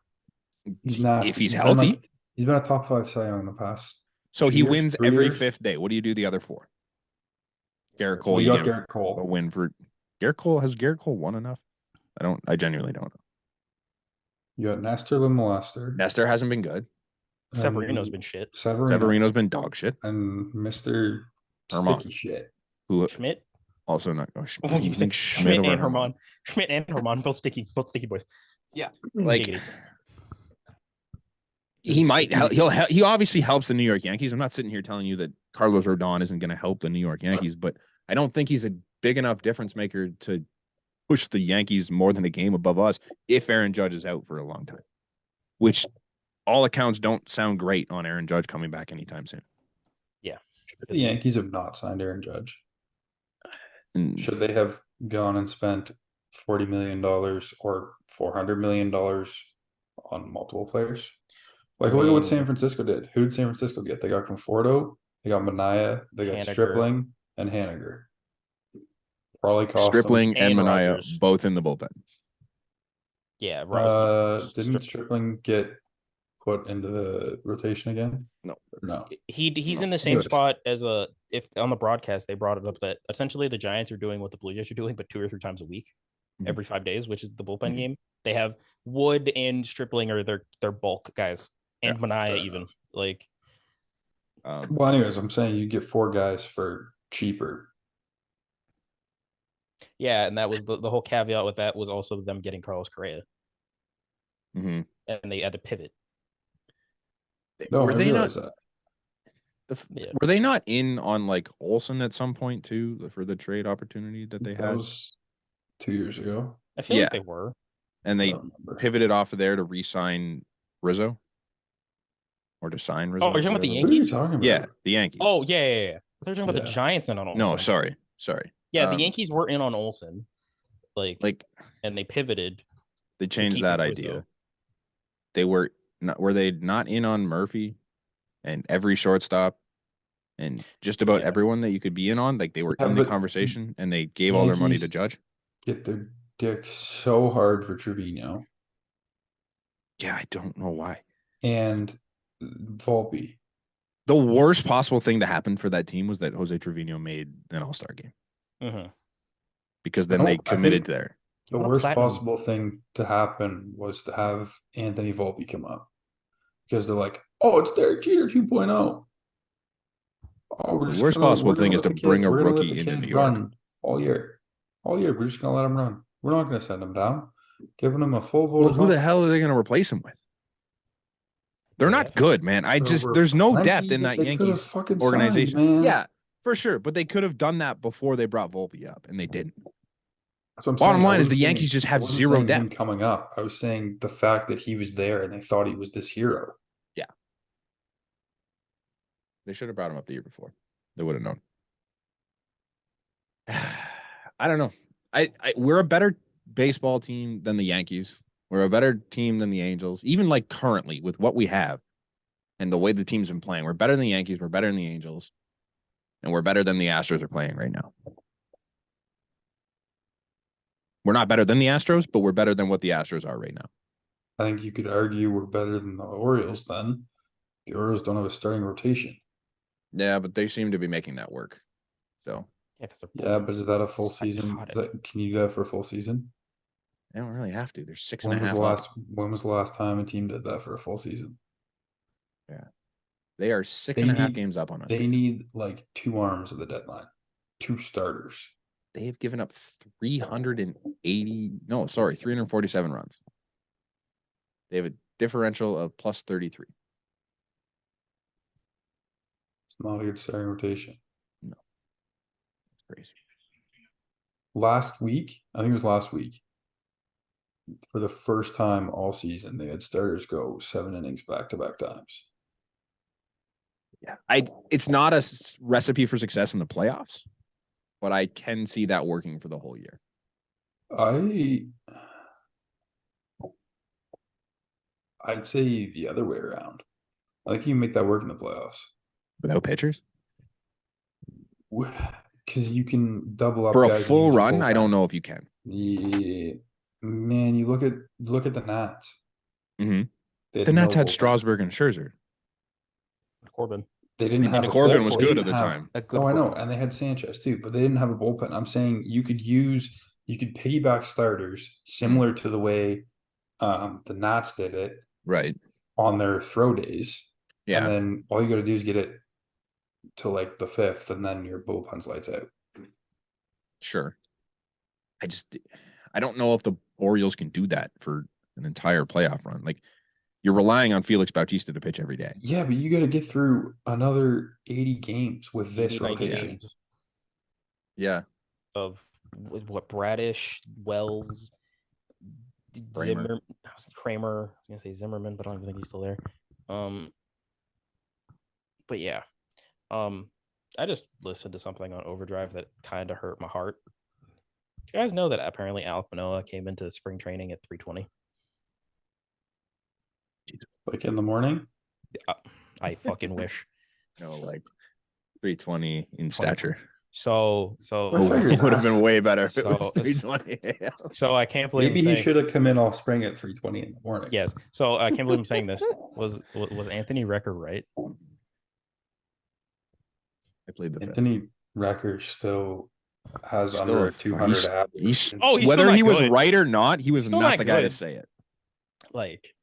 Speaker 3: He's nasty.
Speaker 1: If he's
Speaker 3: been
Speaker 1: healthy,
Speaker 3: he's been a top 5 Cy Young in the past.
Speaker 1: so
Speaker 3: 2
Speaker 1: he
Speaker 3: years,
Speaker 1: wins
Speaker 3: 3
Speaker 1: every
Speaker 3: years?
Speaker 1: 5th day. What do you do the other 4? Garrett Cole,
Speaker 3: We
Speaker 1: you
Speaker 3: got
Speaker 1: give him
Speaker 3: Garrett
Speaker 1: a
Speaker 3: Cole.
Speaker 1: win for Garrett Cole. Has Garrett Cole won enough? I genuinely don't know.
Speaker 3: You got Nestor Lemolester.
Speaker 1: Nestor hasn't been good.
Speaker 2: Severino's been shit.
Speaker 1: Severino's been dog shit.
Speaker 3: and Mr.
Speaker 1: Herman.
Speaker 3: Sticky shit.
Speaker 1: Who
Speaker 2: Schmidt.
Speaker 1: also not
Speaker 2: Oh, you said Schmidt
Speaker 1: over
Speaker 2: and Herman. Schmidt and Herman, both sticky boys.
Speaker 1: Like
Speaker 2: Giggity.
Speaker 1: he might he obviously helps the New York Yankees. I'm not sitting here telling you that Carlos Rodon isn't going to help the New York Yankees, but I don't think he's a big enough difference maker to push the Yankees more than a game above us if Aaron Judge is out for a long time, which all accounts don't sound great on Aaron Judge coming back anytime soon.
Speaker 3: The Yankees have not signed Aaron Judge.
Speaker 1: And
Speaker 3: Should they have gone and spent $40 million or $400 million on multiple players? Like, look at what San Francisco did. Who did San Francisco get? They got Conforto, they got Manoah, they got
Speaker 2: Haniger.
Speaker 3: Stripling, and Haniger. Probably cost
Speaker 1: Stripling
Speaker 3: them.
Speaker 1: and
Speaker 2: And
Speaker 1: Manoah
Speaker 2: Rogers.
Speaker 1: both in the bullpen.
Speaker 2: Yeah,
Speaker 3: Didn't Stripling get put into the rotation again?
Speaker 1: No.
Speaker 2: he's
Speaker 3: No.
Speaker 2: in the same
Speaker 3: Anyways.
Speaker 2: spot as if on the broadcast they brought it up that essentially the Giants are doing what the Blue Jays are doing, but 2 or 3 times a week,
Speaker 1: Mhm.
Speaker 2: every 5 days, which is the bullpen
Speaker 1: Mhm.
Speaker 2: game. They have Wood and Stripling are their bulk guys, and Manoah
Speaker 3: fair
Speaker 2: even
Speaker 3: enough.
Speaker 2: like.
Speaker 3: Well, anyways, I'm saying you get 4 guys for cheaper.
Speaker 2: Yeah, and that was the whole caveat with that was also them getting Carlos Correa,
Speaker 1: Mm-hmm.
Speaker 2: and they had to pivot.
Speaker 3: No,
Speaker 1: were
Speaker 3: I
Speaker 1: they not?
Speaker 3: realize that.
Speaker 2: Yeah.
Speaker 1: Were they not in on like Olsen at some point too for the trade opportunity that they
Speaker 3: That
Speaker 1: had?
Speaker 3: was 2 years ago.
Speaker 2: I feel
Speaker 1: Yeah.
Speaker 2: like they were.
Speaker 1: And
Speaker 3: I
Speaker 1: they
Speaker 3: don't remember.
Speaker 1: pivoted off of there to re-sign Rizzo, or to sign Rizzo.
Speaker 2: Oh, you're talking about the
Speaker 3: Who are you
Speaker 2: Yankees?
Speaker 3: talking about?
Speaker 1: Yeah, the Yankees.
Speaker 2: Oh yeah. They're talking about the
Speaker 3: Yeah.
Speaker 2: Giants and on Olsen.
Speaker 1: no, sorry.
Speaker 2: Yeah, the Yankees were in on Olsen,
Speaker 1: Like
Speaker 2: and they pivoted.
Speaker 1: they changed
Speaker 2: keep
Speaker 1: that
Speaker 2: Rizzo.
Speaker 1: idea. They were they not in on Murphy and every shortstop and just about
Speaker 2: Yeah.
Speaker 1: everyone that you could be in on? Like they were
Speaker 3: Yeah,
Speaker 1: in the
Speaker 3: but
Speaker 1: conversation and they gave all their money to
Speaker 3: Yankees-
Speaker 1: Judge.
Speaker 3: Get their dick so hard for Trevino
Speaker 1: Yeah, I don't know why.
Speaker 3: and Volpe.
Speaker 1: The worst possible thing to happen for that team was that Jose Trevino made an All-Star game
Speaker 2: Mm-hmm.
Speaker 1: because then
Speaker 3: No,
Speaker 1: they
Speaker 3: I
Speaker 1: committed
Speaker 3: think
Speaker 1: there.
Speaker 3: The
Speaker 2: What a
Speaker 3: worst
Speaker 2: platinum.
Speaker 3: possible thing to happen was to have Anthony Volpe come up because they're like, "Oh, it's Derek Jeter 2.0. Oh,
Speaker 1: The worst possible thing is to bring a
Speaker 3: we're gonna let
Speaker 1: rookie
Speaker 3: the
Speaker 1: into
Speaker 3: kid
Speaker 1: New York.
Speaker 3: run all year. All year, we're just gonna let him run. We're not gonna send him down. Giving him a full vote.
Speaker 1: Well,
Speaker 3: of
Speaker 1: who the
Speaker 3: confidence.
Speaker 1: hell are they going to replace him with? They're not good, man.
Speaker 3: There were
Speaker 1: There's no
Speaker 3: plenty
Speaker 1: depth in that
Speaker 3: they could have
Speaker 1: Yankees
Speaker 3: fucking
Speaker 1: organization.
Speaker 3: signed, man.
Speaker 1: Yeah, for sure. But they could have done that before they brought Volpe up, and they didn't.
Speaker 3: That's what I'm
Speaker 1: Bottom
Speaker 3: saying. I
Speaker 1: line is
Speaker 3: wasn't
Speaker 1: the
Speaker 3: saying-
Speaker 1: Yankees just
Speaker 3: I
Speaker 1: have
Speaker 3: wasn't
Speaker 1: zero
Speaker 3: saying him
Speaker 1: depth.
Speaker 3: coming up. I was saying the fact that he was there and they thought he was this hero.
Speaker 1: They should have brought him up the year before. They would have known. I don't know. We're a better baseball team than the Yankees. We're a better team than the Angels. Even like currently with what we have and the way the team's been playing, we're better than the Yankees. We're better than the Angels. And we're better than the Astros are playing right now. We're not better than the Astros, but we're better than what the Astros are right now.
Speaker 3: I think you could argue we're better than the Orioles then. The Orioles don't have a starting rotation.
Speaker 1: Yeah, but they seem to be making that work. So
Speaker 2: Yeah, because
Speaker 3: Yeah, but is that a full season? Can you do that for a full season?
Speaker 1: they don't really have to. They're six
Speaker 3: When
Speaker 1: and a
Speaker 3: was
Speaker 1: half
Speaker 3: the
Speaker 1: up.
Speaker 3: last when was the last time a team did that for a full season?
Speaker 1: They are six
Speaker 3: They
Speaker 1: and a half
Speaker 3: need-
Speaker 1: games up on us.
Speaker 3: They need like 2 arms at the deadline. 2 starters.
Speaker 1: They have given up 347 runs. They have a differential of plus 33.
Speaker 3: It's not a good starting rotation.
Speaker 1: It's crazy.
Speaker 3: Last week, I think it was last week, for the first time all season, they had starters go 7 innings back-to-back times.
Speaker 1: Yeah. It's not a recipe for success in the playoffs, but I can see that working for the whole year.
Speaker 3: I'd say the other way around. I think you can make that work in the playoffs.
Speaker 1: Without pitchers?
Speaker 3: Because you can double up
Speaker 1: For a
Speaker 3: guys and
Speaker 1: full
Speaker 3: use the
Speaker 1: run, I don't
Speaker 3: bullpen.
Speaker 1: know if you can.
Speaker 3: Yeah, man, you look at the Nats.
Speaker 1: Mm-hmm.
Speaker 3: They
Speaker 1: The Nats
Speaker 3: no
Speaker 1: had
Speaker 3: bullpen.
Speaker 1: Strasburg and Scherzer.
Speaker 2: Corbin.
Speaker 3: They didn't have a
Speaker 1: Corbin
Speaker 3: bullpen.
Speaker 1: was
Speaker 3: They
Speaker 1: good
Speaker 3: didn't
Speaker 1: at the
Speaker 3: have-
Speaker 1: time.
Speaker 2: A good
Speaker 3: Oh, I know,
Speaker 2: Corbin.
Speaker 3: and they had Sanchez too, but they didn't have a bullpen. I'm saying you could piggyback starters similar to the way the Nats did it
Speaker 1: Right.
Speaker 3: on their throw days.
Speaker 1: Yeah.
Speaker 3: And then all you got to do is get it to like the 5th, and then your bullpen's lights out.
Speaker 1: Sure. I don't know if the Orioles can do that for an entire playoff run. Like you're relying on Felix Bautista to pitch every day.
Speaker 3: Yeah, but you got to get through another 80 games with this
Speaker 2: 80, 90
Speaker 3: rotation.
Speaker 2: games
Speaker 1: Yeah.
Speaker 2: of what Bradish, Wells,
Speaker 1: Kramer.
Speaker 2: Kramer. I was gonna say Zimmerman, but I don't even think he's still there. But yeah, I just listened to something on Overdrive that kind of hurt my heart. You guys know that apparently Alec Manoah came into spring training at 320.
Speaker 3: Like in the morning.
Speaker 2: I fucking wish.
Speaker 1: No, like 320 in
Speaker 2: 20.
Speaker 1: stature.
Speaker 2: So
Speaker 3: I figured
Speaker 1: It would have
Speaker 3: that.
Speaker 1: been way better if it was
Speaker 2: So-
Speaker 1: 320.
Speaker 2: so I can't believe
Speaker 3: Maybe
Speaker 2: I'm
Speaker 3: he
Speaker 2: saying
Speaker 3: should have come in all spring at 3:20 in the morning.
Speaker 2: yes. So I can't believe I'm saying this. Was Anthony Recker right?
Speaker 1: I played the fifth.
Speaker 3: Anthony Recker still has
Speaker 1: Still
Speaker 3: under
Speaker 1: a-
Speaker 3: a 200
Speaker 1: he's-
Speaker 3: average.
Speaker 1: he's-
Speaker 2: Oh, he's
Speaker 1: Whether
Speaker 2: still not
Speaker 1: he was
Speaker 2: good.
Speaker 1: right or not, he was
Speaker 2: Still
Speaker 1: not
Speaker 2: not
Speaker 1: the guy to
Speaker 2: good.
Speaker 1: say it.
Speaker 2: Like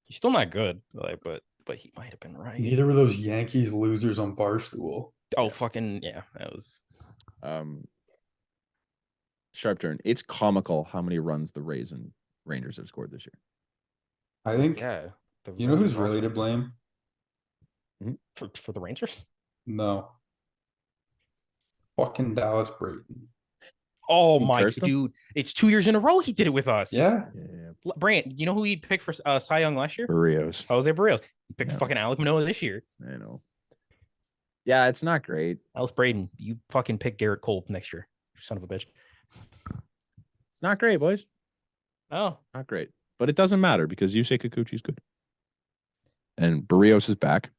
Speaker 2: he's still not good. Like, but he might have been right.
Speaker 3: Neither were those Yankees losers on Barstool.
Speaker 2: Oh, fucking yeah. That was
Speaker 1: Sharp turn. It's comical how many runs the Rays and Rangers have scored this year.
Speaker 3: I think
Speaker 2: yeah.
Speaker 3: you know who's
Speaker 2: Rangers
Speaker 3: really to
Speaker 2: offense.
Speaker 3: blame?
Speaker 2: For the Rangers?
Speaker 3: No. Fucking Dallas Brayton.
Speaker 2: Oh
Speaker 1: He
Speaker 2: my
Speaker 1: cursed him?
Speaker 2: dude. It's 2 years in a row he did it with us.
Speaker 3: Yeah.
Speaker 2: Brant, you know who he picked for Cy Young last year?
Speaker 1: Barrios.
Speaker 2: Jose Barrios. He picked
Speaker 1: Yeah.
Speaker 2: fucking Alec Manoah this year.
Speaker 1: I know. Yeah, it's not great.
Speaker 2: Alice Braden, you fucking pick Garrett Cole next year. You son of a bitch.
Speaker 1: It's not great, boys.
Speaker 2: Oh,
Speaker 1: Not great. But it doesn't matter because Yusei Kikuchi's good. And Barrios is back.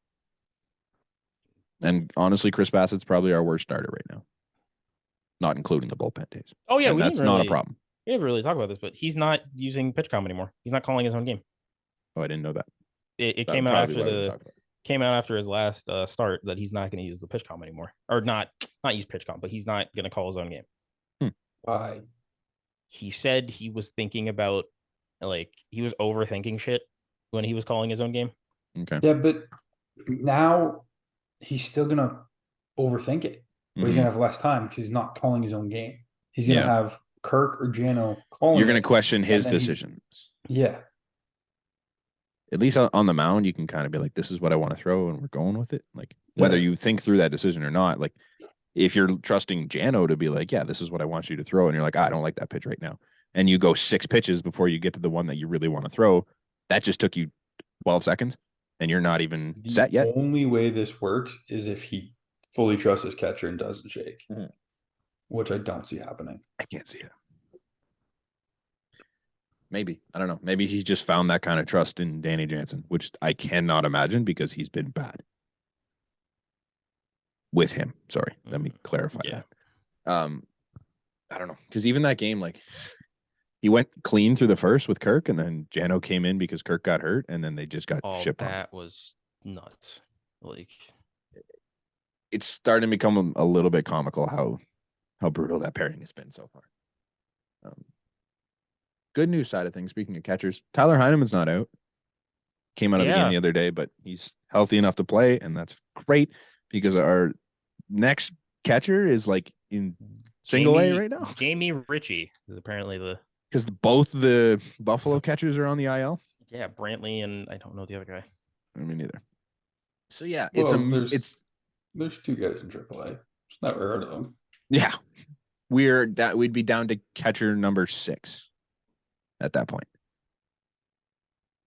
Speaker 1: And honestly, Chris Bassett's probably our worst starter right now. Not including the bullpen days.
Speaker 2: oh yeah.
Speaker 1: And that's not a problem.
Speaker 2: We didn't really talk about this, but he's not using PitchCom anymore. He's not calling his own game.
Speaker 1: Oh, I didn't know that.
Speaker 2: It
Speaker 1: That
Speaker 2: came
Speaker 1: would
Speaker 2: out
Speaker 1: probably be
Speaker 2: after
Speaker 1: why we
Speaker 2: the
Speaker 1: talk about it.
Speaker 2: came out after his last start that he's not going to use the PitchCom anymore, or not use PitchCom, but he's not going to call his own game.
Speaker 3: Why?
Speaker 2: He said he was thinking about, like, he was overthinking shit when he was calling his own game.
Speaker 1: Okay.
Speaker 3: Yeah, but now he's still gonna overthink it. But he's
Speaker 1: Mhm.
Speaker 3: gonna have less time because he's not calling his own game. He's gonna
Speaker 1: Yeah.
Speaker 3: have Kirk or Jano calling.
Speaker 1: You're going
Speaker 3: it,
Speaker 1: to question his
Speaker 3: and then he's-
Speaker 1: decisions.
Speaker 3: Yeah.
Speaker 1: At least on the mound, you can kind of be like, this is what I want to throw, and we're going with it. Like, whether
Speaker 3: Yeah.
Speaker 1: you think through that decision or not, like, if you're trusting Jano to be like, yeah, this is what I want you to throw, and you're like, I don't like that pitch right now, and you go 6 pitches before you get to the one that you really want to throw, that just took you 12 seconds, and you're not even
Speaker 3: The
Speaker 1: set yet.
Speaker 3: only way this works is if he fully trusts his catcher and doesn't shake,
Speaker 1: Mhm.
Speaker 3: which I don't see happening.
Speaker 1: I can't see it. Maybe. I don't know. Maybe he just found that kind of trust in Danny Jansen, which I cannot imagine because he's been bad. With him. Sorry. Let me clarify
Speaker 2: Yeah.
Speaker 1: that. I don't know. Because even that game, like, he went clean through the first with Kirk, and then Jano came in because Kirk got hurt, and then they just got
Speaker 2: Oh,
Speaker 1: shipped on.
Speaker 2: that was nuts. Like,
Speaker 1: It's starting to become a little bit comical how brutal that pairing has been so far. Good news side of things, speaking of catchers, Tyler Heineman's not out. Came out of the game
Speaker 2: Yeah.
Speaker 1: the other day, but he's healthy enough to play, and that's great because our next catcher is like in single A right now.
Speaker 2: Jamie Ritchie is apparently the
Speaker 1: Because both the Buffalo catchers are on the IL.
Speaker 2: Brantley, and I don't know the other guy.
Speaker 1: I mean, neither. So yeah,
Speaker 3: Well, there's 2 guys in AAA. Just never heard of them.
Speaker 1: yeah. We'd be down to catcher number 6 at that point.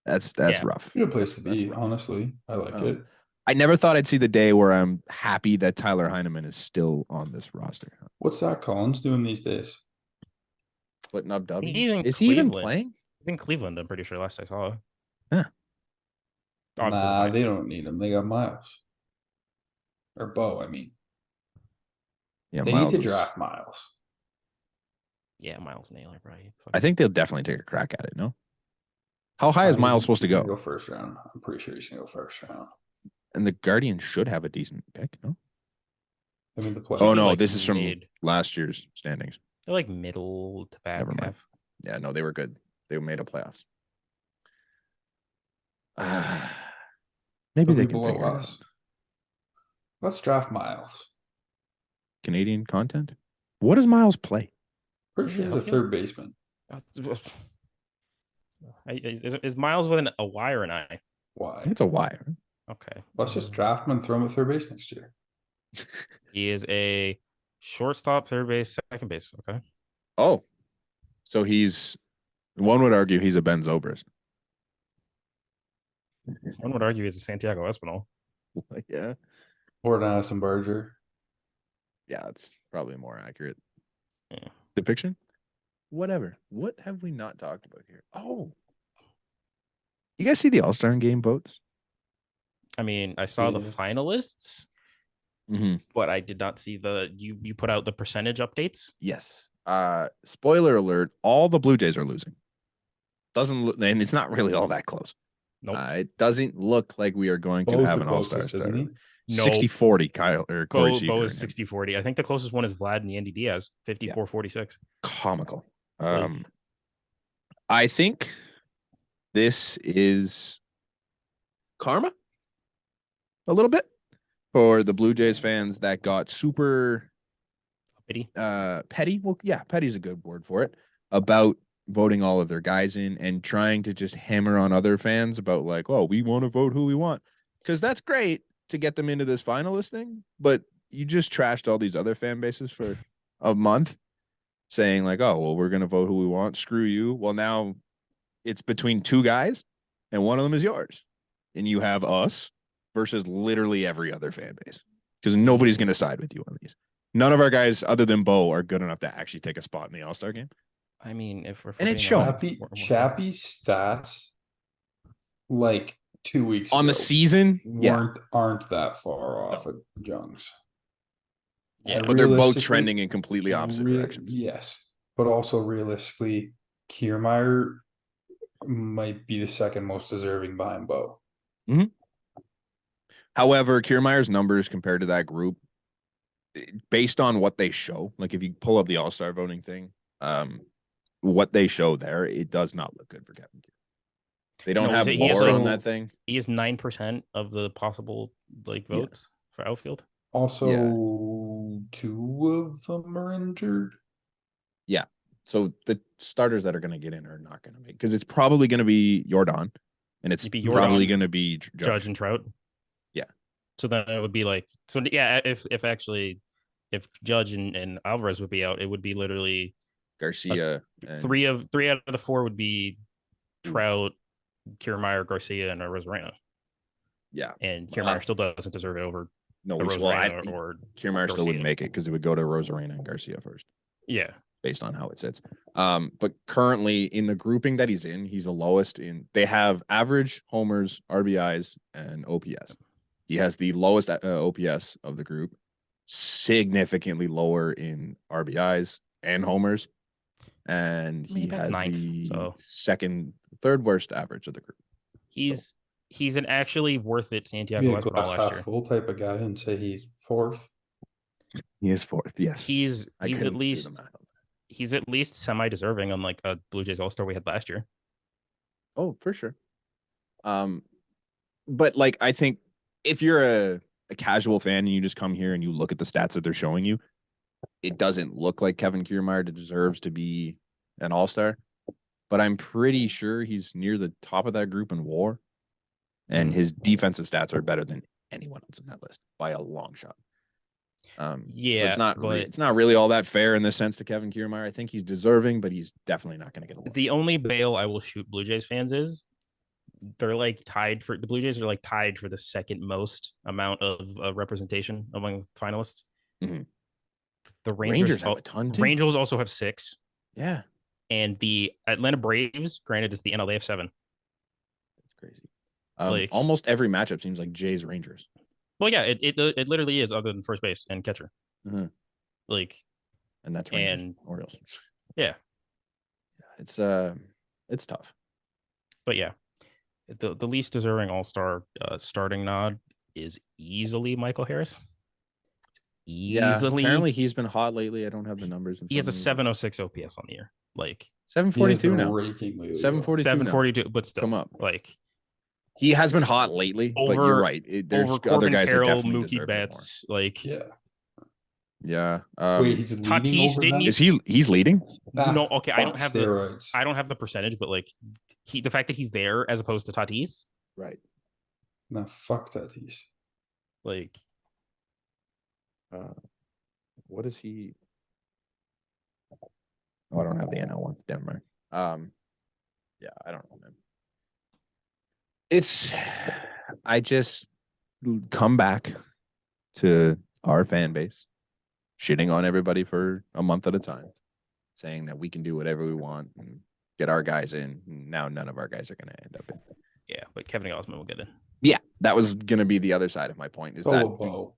Speaker 1: That's
Speaker 2: Yeah.
Speaker 1: rough.
Speaker 3: Good place to
Speaker 1: That's
Speaker 3: be,
Speaker 1: rough.
Speaker 3: honestly. I like
Speaker 1: Oh.
Speaker 3: it.
Speaker 1: I never thought I'd see the day where I'm happy that Tyler Heineman is still on this roster.
Speaker 3: What's Zach Collins doing these days?
Speaker 1: Splitting up W.
Speaker 2: He's in
Speaker 1: Is he even
Speaker 2: Cleveland.
Speaker 1: playing?
Speaker 2: He's in Cleveland, I'm pretty sure, last I saw.
Speaker 1: Yeah.
Speaker 2: Obviously,
Speaker 3: Nah, they don't need him. They got Miles. Or Bo, I mean.
Speaker 1: Yeah,
Speaker 3: They
Speaker 1: Miles
Speaker 3: need to
Speaker 1: is-
Speaker 3: draft Miles.
Speaker 2: yeah, Miles Naylor, right?
Speaker 1: I think they'll definitely take a crack at it, no? How high is Miles supposed to
Speaker 3: He's gonna
Speaker 1: go?
Speaker 3: Go first round. I'm pretty sure he's gonna go first round.
Speaker 1: And the Guardians should have a decent pick, no?
Speaker 3: I mean, the play.
Speaker 1: Oh, no,
Speaker 2: like
Speaker 1: this is from
Speaker 2: mid.
Speaker 1: last year's standings.
Speaker 2: They're like middle to back
Speaker 1: Never mind.
Speaker 2: half.
Speaker 1: Yeah, no, they were good. They made a playoffs. Maybe
Speaker 3: They'll
Speaker 1: they
Speaker 3: be
Speaker 1: can
Speaker 3: below
Speaker 1: figure it out.
Speaker 3: us. Let's draft Miles.
Speaker 1: Canadian content. What does Miles play?
Speaker 3: Pretty sure
Speaker 2: Yeah,
Speaker 3: he's a
Speaker 2: outfield.
Speaker 3: third baseman.
Speaker 2: Is Miles with a Y or an I?
Speaker 1: I think
Speaker 3: Why?
Speaker 1: it's a Y. Right?
Speaker 2: Okay.
Speaker 3: Let's just draft him and throw him at third base next year.
Speaker 2: He is a shortstop, third base, second base. Okay.
Speaker 1: Oh, so one would argue he's a Ben Zobrist.
Speaker 2: One would argue he's a Santiago Espinal.
Speaker 1: Yeah.
Speaker 3: Or an Addison Barger.
Speaker 1: Yeah, that's probably more accurate.
Speaker 2: Yeah.
Speaker 1: Depiction? Whatever. What have we not talked about here? Oh. You guys see the All-Star game votes?
Speaker 2: I mean, I saw the
Speaker 3: Yeah.
Speaker 2: finalists,
Speaker 1: Mm-hmm.
Speaker 2: but I did not see the you put out the percentage updates.
Speaker 1: Yes. Spoiler alert, all the Blue Jays are losing. Doesn't look, and it's not really all that close.
Speaker 2: Nope.
Speaker 1: It doesn't look like we are going to
Speaker 3: Bo's
Speaker 1: have
Speaker 3: the
Speaker 1: an All-Star
Speaker 3: closest, isn't
Speaker 1: star.
Speaker 3: he?
Speaker 2: No.
Speaker 1: 60-40 Kyle or Corey
Speaker 2: Bo
Speaker 1: Seager.
Speaker 2: is 60-40. I think the closest one is Vlad and Andy Diaz, 54-46.
Speaker 1: Comical.
Speaker 2: Like,
Speaker 1: I think this is karma a little bit for the Blue Jays fans that got super
Speaker 2: pity.
Speaker 1: petty. Well, yeah, petty's a good word for it, about voting all of their guys in and trying to just hammer on other fans about like, oh, we want to vote who we want. Because that's great to get them into this finalist thing, but you just trashed all these other fan bases for a month saying like, oh, well, we're going to vote who we want. Screw you. Well, now it's between two guys and one of them is yours. And you have us versus literally every other fan base because nobody's going to side with you on these. None of our guys other than Bo are good enough to actually take a spot in the All-Star game.
Speaker 2: I mean, if we're
Speaker 1: And it's
Speaker 2: being
Speaker 1: showing.
Speaker 2: honest,
Speaker 3: Chappie's stats like 2 weeks
Speaker 1: On the
Speaker 3: ago
Speaker 1: season, yeah.
Speaker 3: aren't that far off of Young's.
Speaker 2: Yeah.
Speaker 3: And
Speaker 1: But they're both
Speaker 3: realistically-
Speaker 1: trending in completely opposite directions.
Speaker 3: Yes, but also realistically, Kiermaier might be the second most deserving behind Bo.
Speaker 1: However, Kiermaier's numbers compared to that group, based on what they show, like if you pull up the All-Star voting thing, what they show there, it does not look good for Cavan Biggio. They don't have
Speaker 2: he has,
Speaker 1: WAR
Speaker 2: like,
Speaker 1: on that thing.
Speaker 2: He is 9% of the possible votes for outfield.
Speaker 3: Also, 2 of them are injured.
Speaker 1: Yeah. So the starters that are going to get in are not going to make, because it's probably going to be Jordan, and it's
Speaker 2: It'd be
Speaker 1: probably
Speaker 2: Jordan,
Speaker 1: going to be
Speaker 2: Judge and Trout.
Speaker 1: Yeah.
Speaker 2: So then it would be like, so yeah, if Judge and Alvarez would be out, it would be literally
Speaker 1: Garcia. And
Speaker 2: 3 out of the 4 would be Trout, Kiermaier, Garcia, and Rosarena.
Speaker 1: Yeah.
Speaker 2: And Kiermaier still doesn't deserve it over
Speaker 1: No,
Speaker 2: Rosarena or
Speaker 1: Kiermaier still
Speaker 2: Garcia.
Speaker 1: wouldn't make it because it would go to Rosarena and Garcia first.
Speaker 2: Yeah.
Speaker 1: Based on how it sits. But currently in the grouping that he's in, he's the lowest in. They have average homers, RBIs, and OPS. He has the lowest OPS of the group, significantly lower in RBIs and homers, and he has the third worst average of the group.
Speaker 2: He's an actually worth it
Speaker 3: Be
Speaker 2: Santiago
Speaker 3: a
Speaker 2: Espinal
Speaker 3: glass
Speaker 2: last
Speaker 3: half
Speaker 2: year.
Speaker 3: full type of guy and say he's 4th.
Speaker 1: He is 4th. Yes,
Speaker 2: he's at least semi deserving on like a Blue Jays All-Star we had last year.
Speaker 1: Oh, for sure. But like I think if you're a casual fan and you just come here and you look at the stats that they're showing you, it doesn't look like Kevin Kiermaier deserves to be an All-Star. But I'm pretty sure he's near the top of that group in WAR, and his defensive stats are better than anyone else in that list by a long shot. So it's not really all that fair in this sense to Kevin Kiermaier. I think he's deserving, but he's definitely not going to get a look.
Speaker 2: The only bail I will shoot Blue Jays fans is they're like tied for the Blue Jays are like tied for the second most amount of representation among finalists.
Speaker 1: Mm-hmm.
Speaker 2: The Rangers
Speaker 1: have a ton too.
Speaker 2: Rangers also have 6.
Speaker 1: Yeah.
Speaker 2: And the Atlanta Braves, granted, is the NL, they have 7.
Speaker 1: That's crazy. Almost every matchup seems like Jays Rangers.
Speaker 2: Well, yeah, it literally is, other than first base and catcher.
Speaker 1: Mm-hmm. And that's Rangers and Orioles.
Speaker 2: Yeah.
Speaker 1: It's tough.
Speaker 2: But yeah, the least deserving All-Star starting nod is easily Michael Harris. Easily.
Speaker 1: Yeah, apparently he's been hot lately. I don't have the numbers.
Speaker 2: He has a 706 OPS on the year. Like
Speaker 1: 742 now.
Speaker 2: 742, but still
Speaker 1: come up.
Speaker 2: Like
Speaker 1: he has been hot lately, but you're right. There's
Speaker 2: over
Speaker 1: other guys
Speaker 2: Carroll,
Speaker 1: that definitely
Speaker 2: Mookie
Speaker 1: deserve
Speaker 2: Betts, like
Speaker 1: yeah.
Speaker 3: Wait, he's leading
Speaker 2: Tatis
Speaker 3: over
Speaker 2: didn't
Speaker 3: them?
Speaker 1: He's leading?
Speaker 2: No, okay. I don't have
Speaker 3: steroids.
Speaker 2: I don't have the percentage, but like the fact that he's there as opposed to Tatis,
Speaker 1: right?
Speaker 3: Nah, fuck Tatis.
Speaker 2: Like,
Speaker 1: what is he? Oh, I don't have the NL one. Never mind. Yeah, I don't know, man. I just come back to our fan base, shitting on everybody for a month at a time, saying that we can do whatever we want and get our guys in. Now none of our guys are going to end up in.
Speaker 2: Yeah, but Kevin Osman will get in.
Speaker 1: Yeah, that was going to be the other side of my point. Is
Speaker 3: So
Speaker 1: that
Speaker 3: will Bo.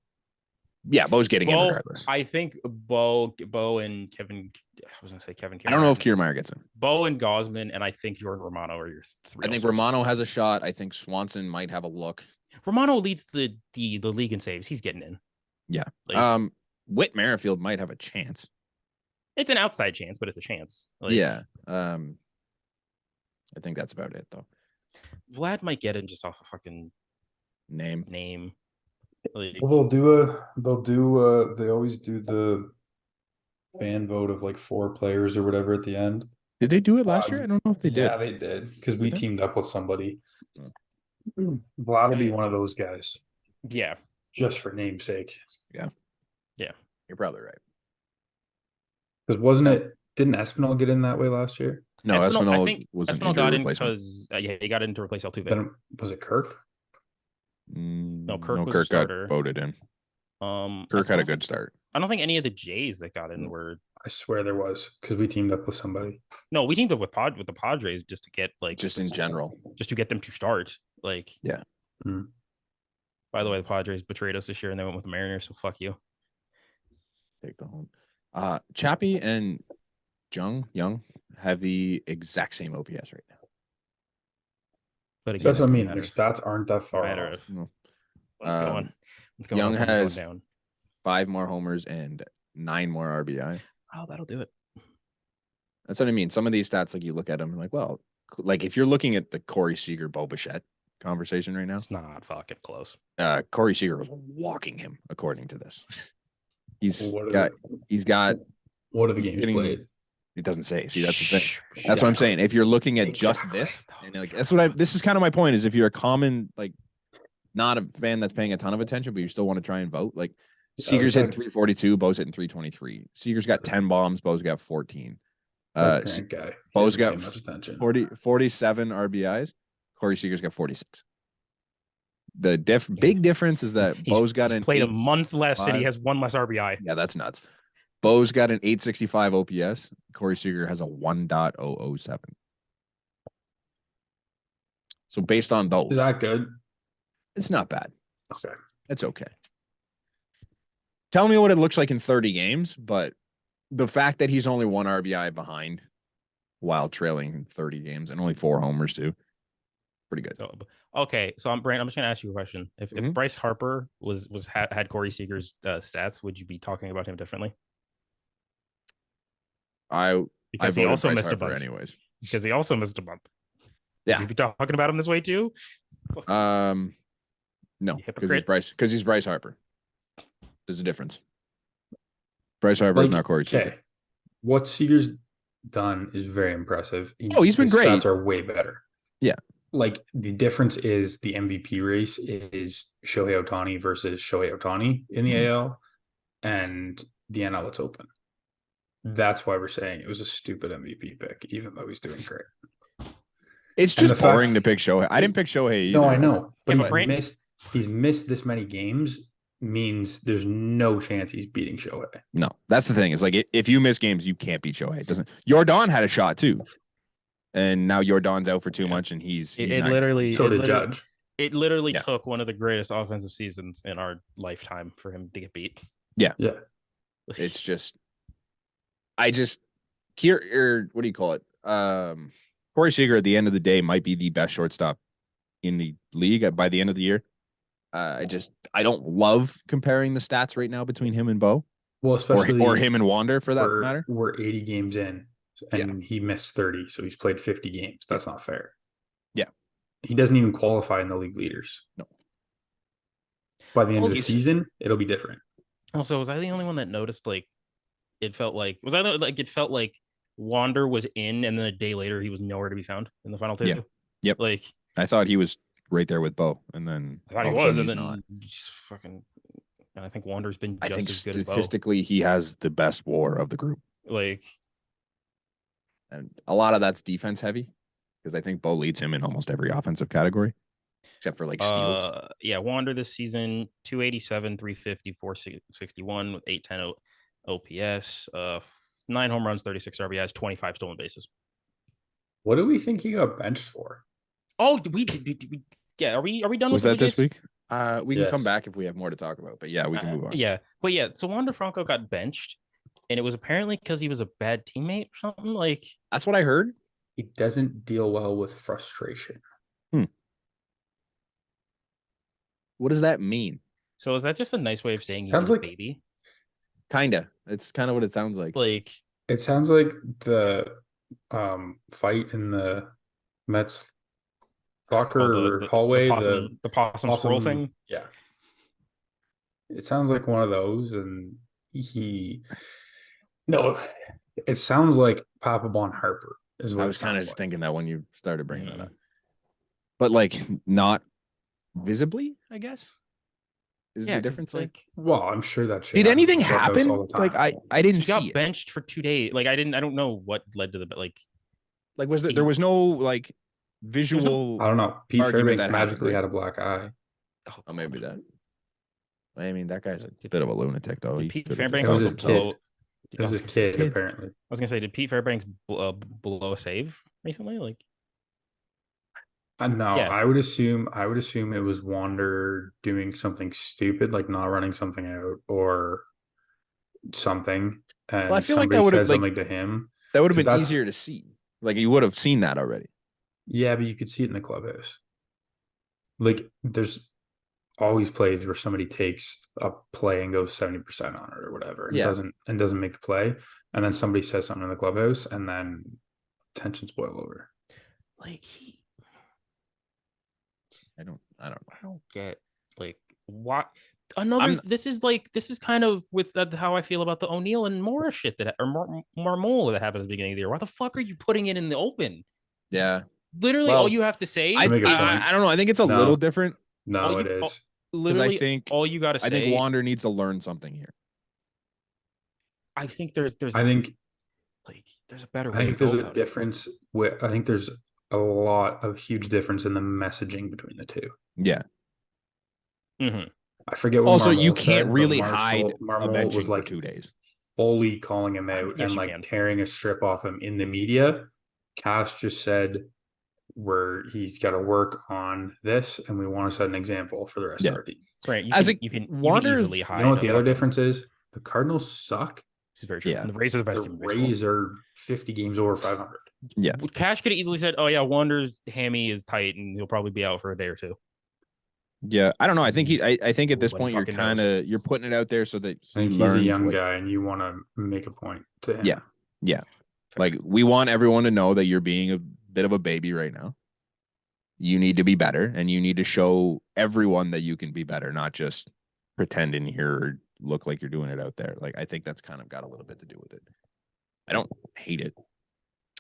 Speaker 1: yeah, Bo's getting in
Speaker 2: Bo,
Speaker 1: regardless.
Speaker 2: I think Bo and Kevin. I was going to say Kevin.
Speaker 1: I don't know if Kiermaier gets in.
Speaker 2: Bo and Gosman, and I think Jordan Romano are your three.
Speaker 1: I think
Speaker 2: all-stars.
Speaker 1: Romano has a shot. I think Swanson might have a look.
Speaker 2: Romano leads the league in saves. He's getting in.
Speaker 1: Yeah.
Speaker 2: Like,
Speaker 1: Whit Merrifield might have a chance.
Speaker 2: it's an outside chance, but it's a chance. Like,
Speaker 1: Yeah. I think that's about it though.
Speaker 2: Vlad might get in just off a fucking
Speaker 1: Name.
Speaker 2: Like,
Speaker 3: Well, they always do the fan vote of like 4 players or whatever at the end.
Speaker 1: Did they do it last year? I don't know if they did.
Speaker 3: Yeah, they did because we
Speaker 1: Did they?
Speaker 3: teamed up with somebody. Vlad will be one of those guys
Speaker 2: yeah.
Speaker 3: just for namesake.
Speaker 1: You're probably right.
Speaker 3: Because didn't Espinal get in that way last year?
Speaker 1: No,
Speaker 2: I
Speaker 1: Espinal
Speaker 2: think
Speaker 1: was an
Speaker 2: Espinal
Speaker 1: injury
Speaker 2: got in
Speaker 1: replacement.
Speaker 2: because he got in to replace Altuve.
Speaker 3: Then was it Kirk?
Speaker 2: No, Kirk was a
Speaker 1: Kirk
Speaker 2: starter.
Speaker 1: got voted in.
Speaker 2: I
Speaker 1: Kirk had a
Speaker 2: don't-
Speaker 1: good start.
Speaker 2: I don't think any of the Jays that got in were.
Speaker 3: I swear there was because we teamed up with somebody.
Speaker 2: No, we teamed up with the Padres just to get like
Speaker 1: Just in general.
Speaker 2: just to get them to start. Like,
Speaker 1: Yeah.
Speaker 2: By the way, the Padres betrayed us this year and they went with the Mariners, so fuck you.
Speaker 1: Take the home. Chappie and Young have the exact same OPS right now.
Speaker 2: But again,
Speaker 3: That's what I
Speaker 2: it's a
Speaker 3: mean.
Speaker 2: matter
Speaker 3: Their
Speaker 2: of-
Speaker 3: stats aren't that far
Speaker 2: matter
Speaker 3: off.
Speaker 2: of
Speaker 1: No.
Speaker 2: what's going. What's going
Speaker 1: Young
Speaker 2: up, what's going
Speaker 1: has
Speaker 2: down.
Speaker 1: 5 more homers and 9 more RBI.
Speaker 2: Oh, that'll do it.
Speaker 1: That's what I mean. Some of these stats, like you look at them, like, well, like if you're looking at the Corey Seager, Bo Bichette conversation right now,
Speaker 2: It's not fucking close.
Speaker 1: Corey Seager was walking him according to this. He's
Speaker 3: What are
Speaker 1: got
Speaker 3: What are the games
Speaker 1: getting-
Speaker 3: played?
Speaker 1: it doesn't say. See, that's the thing. That's what I'm saying. If you're looking at just this, and like that's what this is kind of my point is if you're a common, like not a fan that's paying a ton of attention, but you still want to try and vote, like Seager's hitting 342, Bo's hitting 323. Seager's got 10 bombs, Bo's got 14.
Speaker 3: Grant guy.
Speaker 1: Bo's
Speaker 3: He doesn't
Speaker 1: got
Speaker 3: pay much attention.
Speaker 1: 47 RBIs. Corey Seager's got 46. The big difference is that Bo's got an
Speaker 2: played a month less and he
Speaker 1: 865.
Speaker 2: has one less RBI.
Speaker 1: Yeah, that's nuts. Bo's got an 865 OPS. Corey Seager has a 1.007. So based on those,
Speaker 3: Is that good?
Speaker 1: it's not bad.
Speaker 3: Okay.
Speaker 1: It's okay. Tell me what it looks like in 30 games, but the fact that he's only 1 RBI behind while trailing 30 games and only 4 homers too, pretty good.
Speaker 2: So, okay, so Brandon, I'm just gonna ask you a question. If
Speaker 1: Mhm.
Speaker 2: Bryce Harper had Corey Seager's stats, would you be talking about him differently?
Speaker 1: I
Speaker 2: Because he
Speaker 1: voted
Speaker 2: also
Speaker 1: Bryce
Speaker 2: missed
Speaker 1: Harper
Speaker 2: a month.
Speaker 1: anyways.
Speaker 2: Because he also missed a month.
Speaker 1: Yeah.
Speaker 2: Would you be talking about him this way too?
Speaker 1: No,
Speaker 2: You
Speaker 1: because
Speaker 2: hypocrite.
Speaker 1: he's Bryce Harper. There's a difference. Bryce Harper is not Corey Seager.
Speaker 3: Okay. What Seager's done is very impressive.
Speaker 1: Oh, he's been
Speaker 3: His
Speaker 1: great.
Speaker 3: Stats are way better.
Speaker 1: Yeah.
Speaker 3: Like the difference is the MVP race is Shohei Ohtani versus Shohei Ohtani in the
Speaker 1: Mhm.
Speaker 3: AL, and the NL it's open. That's why we're saying it was a stupid MVP pick, even though he's doing great.
Speaker 1: It's
Speaker 3: And
Speaker 1: just
Speaker 3: the fact-
Speaker 1: boring to pick Shohei. I didn't pick Shohei either.
Speaker 3: No, I know, but
Speaker 2: Yeah,
Speaker 3: he's
Speaker 2: but Brand-
Speaker 3: missed this many games means there's no chance he's beating Shohei.
Speaker 1: No, that's the thing. Is like if you miss games, you can't beat Shohei. It doesn't. Jordan had a shot too, and now Jordan's out for too
Speaker 2: Yeah.
Speaker 1: much, and he's
Speaker 2: It
Speaker 1: not-
Speaker 2: literally
Speaker 3: So
Speaker 2: it
Speaker 3: did
Speaker 2: literally-
Speaker 3: Judge.
Speaker 2: It literally
Speaker 1: Yeah.
Speaker 2: took one of the greatest offensive seasons in our lifetime for him to get beat.
Speaker 3: Yeah.
Speaker 1: It's just, here. What do you call it? Corey Seager at the end of the day might be the best shortstop in the league by the end of the year. I don't love comparing the stats right now between him and Bo,
Speaker 3: Well, especially
Speaker 1: or him and Wander for that
Speaker 3: we're,
Speaker 1: matter.
Speaker 3: We're 80 games in, and he missed 30, so he's played 50 games. That's not fair.
Speaker 1: Yeah.
Speaker 3: He doesn't even qualify in the league leaders.
Speaker 1: No.
Speaker 3: By the end of the
Speaker 2: he's-
Speaker 3: season, it'll be different.
Speaker 2: Also, was I the only one that noticed it felt like Wander was in and then a day later he was nowhere to be found in the final two?
Speaker 1: Yeah. Yep.
Speaker 2: Like
Speaker 1: I thought he was right there with Bo, and then
Speaker 2: I thought he
Speaker 1: all of a
Speaker 2: was,
Speaker 1: sudden
Speaker 2: and
Speaker 1: he's
Speaker 2: then
Speaker 1: not.
Speaker 2: just fucking and I think Wander's been
Speaker 1: I
Speaker 2: just
Speaker 1: think
Speaker 2: as good as Bo.
Speaker 1: statistically he has the best WAR of the group,
Speaker 2: Like
Speaker 1: and a lot of that's defense heavy because I think Bo leads him in almost every offensive category. except for like steals.
Speaker 2: Yeah, Wander this season 287, 350, 461 with 810 OPS, 9 home runs, 36 RBIs, 25 stolen bases.
Speaker 3: What do we think he got benched for?
Speaker 2: Oh, yeah, are we done
Speaker 1: Was
Speaker 2: with the
Speaker 1: that
Speaker 2: Blue
Speaker 1: this
Speaker 2: Jays?
Speaker 1: week? We can come
Speaker 3: Yes.
Speaker 1: back if we have more to talk about. But yeah, we can move on.
Speaker 2: Yeah, but yeah, so Wander Franco got benched, and it was apparently because he was a bad teammate or something. Like,
Speaker 1: That's what I heard.
Speaker 3: He doesn't deal well with frustration.
Speaker 1: What does that mean?
Speaker 2: so is that just a nice way of saying he
Speaker 3: Sounds
Speaker 2: was a
Speaker 3: like-
Speaker 2: baby?
Speaker 1: Kinda. It's kind of what it sounds like.
Speaker 2: Like,
Speaker 3: It sounds like the fight in the Mets locker hallway,
Speaker 2: the possum squirrel thing.
Speaker 3: Yeah. It sounds like one of those, and it sounds like Papa Bon Harper is what
Speaker 1: I
Speaker 3: it
Speaker 1: was kind of
Speaker 3: sounds
Speaker 1: just
Speaker 3: like.
Speaker 1: thinking that when you started bringing that
Speaker 2: Mm.
Speaker 1: up. But like not visibly, I guess. Is
Speaker 2: Yeah,
Speaker 1: the
Speaker 2: 'cause,
Speaker 1: difference like
Speaker 3: Well, I'm sure that shit
Speaker 1: did
Speaker 3: happens
Speaker 1: anything
Speaker 3: in the clubhouse
Speaker 1: happen?
Speaker 3: all the
Speaker 1: Like
Speaker 3: time.
Speaker 1: I didn't
Speaker 2: he got
Speaker 1: see it.
Speaker 2: benched for 2 days. Like, I don't know what led to the like.
Speaker 1: Like was there was no like visual
Speaker 3: I don't know. Pete
Speaker 1: argument
Speaker 3: Fairbanks
Speaker 1: that happened,
Speaker 3: magically
Speaker 1: right?
Speaker 3: had a black eye.
Speaker 1: Oh, maybe that. I mean, that guy's a bit of a lunatic, though.
Speaker 2: Did
Speaker 1: He
Speaker 2: Pete
Speaker 1: could've
Speaker 2: Fairbanks
Speaker 3: It was
Speaker 1: just
Speaker 3: his
Speaker 2: also
Speaker 1: killed
Speaker 3: kid.
Speaker 1: himself.
Speaker 3: It was
Speaker 2: I
Speaker 3: his
Speaker 2: was
Speaker 3: kid,
Speaker 1: kid.
Speaker 3: apparently.
Speaker 2: gonna say, did Pete Fairbanks blow a save recently? Like,
Speaker 3: No,
Speaker 2: Yeah.
Speaker 3: I would assume it was Wander doing something stupid, like not running something out or something, and
Speaker 1: Well, I feel like
Speaker 3: somebody
Speaker 1: that would have
Speaker 3: said something to him.
Speaker 1: that would have
Speaker 3: 'Cause
Speaker 1: been
Speaker 3: that's-
Speaker 1: easier to see. Like you would have seen that already.
Speaker 3: Yeah, but you could see it in the clubhouse. Like there's always plays where somebody takes a play and goes 70% on it or whatever, and
Speaker 1: Yeah.
Speaker 3: doesn't make the play, and then somebody says something in the clubhouse, and then tensions boil over.
Speaker 2: like
Speaker 1: I don't
Speaker 2: I don't get like what another.
Speaker 1: I'm-
Speaker 2: This is kind of with how I feel about the O'Neal and Mora shit that or Marmol that happened at the beginning of the year. Why the fuck are you putting it in the open?
Speaker 1: Yeah.
Speaker 2: Literally,
Speaker 1: Well,
Speaker 2: all you have to say.
Speaker 1: I
Speaker 3: make a point.
Speaker 1: I don't know. I think it's a
Speaker 3: No.
Speaker 1: little different
Speaker 3: No,
Speaker 2: All
Speaker 3: it
Speaker 2: you-
Speaker 3: is.
Speaker 1: because I
Speaker 2: Literally,
Speaker 1: think
Speaker 2: all you got to say.
Speaker 1: I think Wander needs to learn something here.
Speaker 2: I think there's
Speaker 3: I think
Speaker 2: like there's a better
Speaker 3: I
Speaker 2: way
Speaker 3: think
Speaker 2: to go
Speaker 3: there's a
Speaker 2: about it.
Speaker 3: difference with I think there's a lot of huge difference in the messaging between the two.
Speaker 1: Yeah.
Speaker 2: Mhm.
Speaker 3: I forget what
Speaker 1: Also,
Speaker 3: Marmol
Speaker 1: you can't
Speaker 3: said, but
Speaker 1: really hide a
Speaker 3: Marmol
Speaker 1: benching
Speaker 3: was
Speaker 1: for
Speaker 3: like
Speaker 1: 2 days.
Speaker 3: fully calling him out
Speaker 2: Yes,
Speaker 3: and
Speaker 2: you
Speaker 3: like
Speaker 2: can.
Speaker 3: tearing a strip off him in the media. Cass just said where he's got to work on this, and we want to set an example for the rest
Speaker 1: Yeah.
Speaker 3: of our team.
Speaker 2: Grant,
Speaker 1: As
Speaker 2: you can
Speaker 1: Wander's-
Speaker 2: easily hide.
Speaker 3: You know what
Speaker 2: a
Speaker 3: the other
Speaker 2: fucking-
Speaker 3: difference is? The Cardinals suck.
Speaker 2: This is very true.
Speaker 1: Yeah.
Speaker 2: And the Rays are the best
Speaker 3: The
Speaker 2: team in baseball.
Speaker 3: Rays are 50 games over 500.
Speaker 1: Yeah.
Speaker 2: Cash could have easily said, "Oh yeah, Wander's hammy is tight, and he'll probably be out for a day or two."
Speaker 1: Yeah. I don't know. I think I think at this
Speaker 2: Nobody
Speaker 1: point you're
Speaker 2: fucking
Speaker 1: kind
Speaker 2: knows.
Speaker 1: of you're putting it out there so that
Speaker 3: I
Speaker 1: he
Speaker 3: think he's
Speaker 1: learns.
Speaker 3: a young
Speaker 1: like,
Speaker 3: guy, and you want to make a point to him.
Speaker 1: Yeah. Yeah. Like we want everyone to know that you're being a bit of a baby right now. You need to be better, and you need to show everyone that you can be better, not just pretend in here or look like you're doing it out there. Like I think that's kind of got a little bit to do with it. I don't hate it.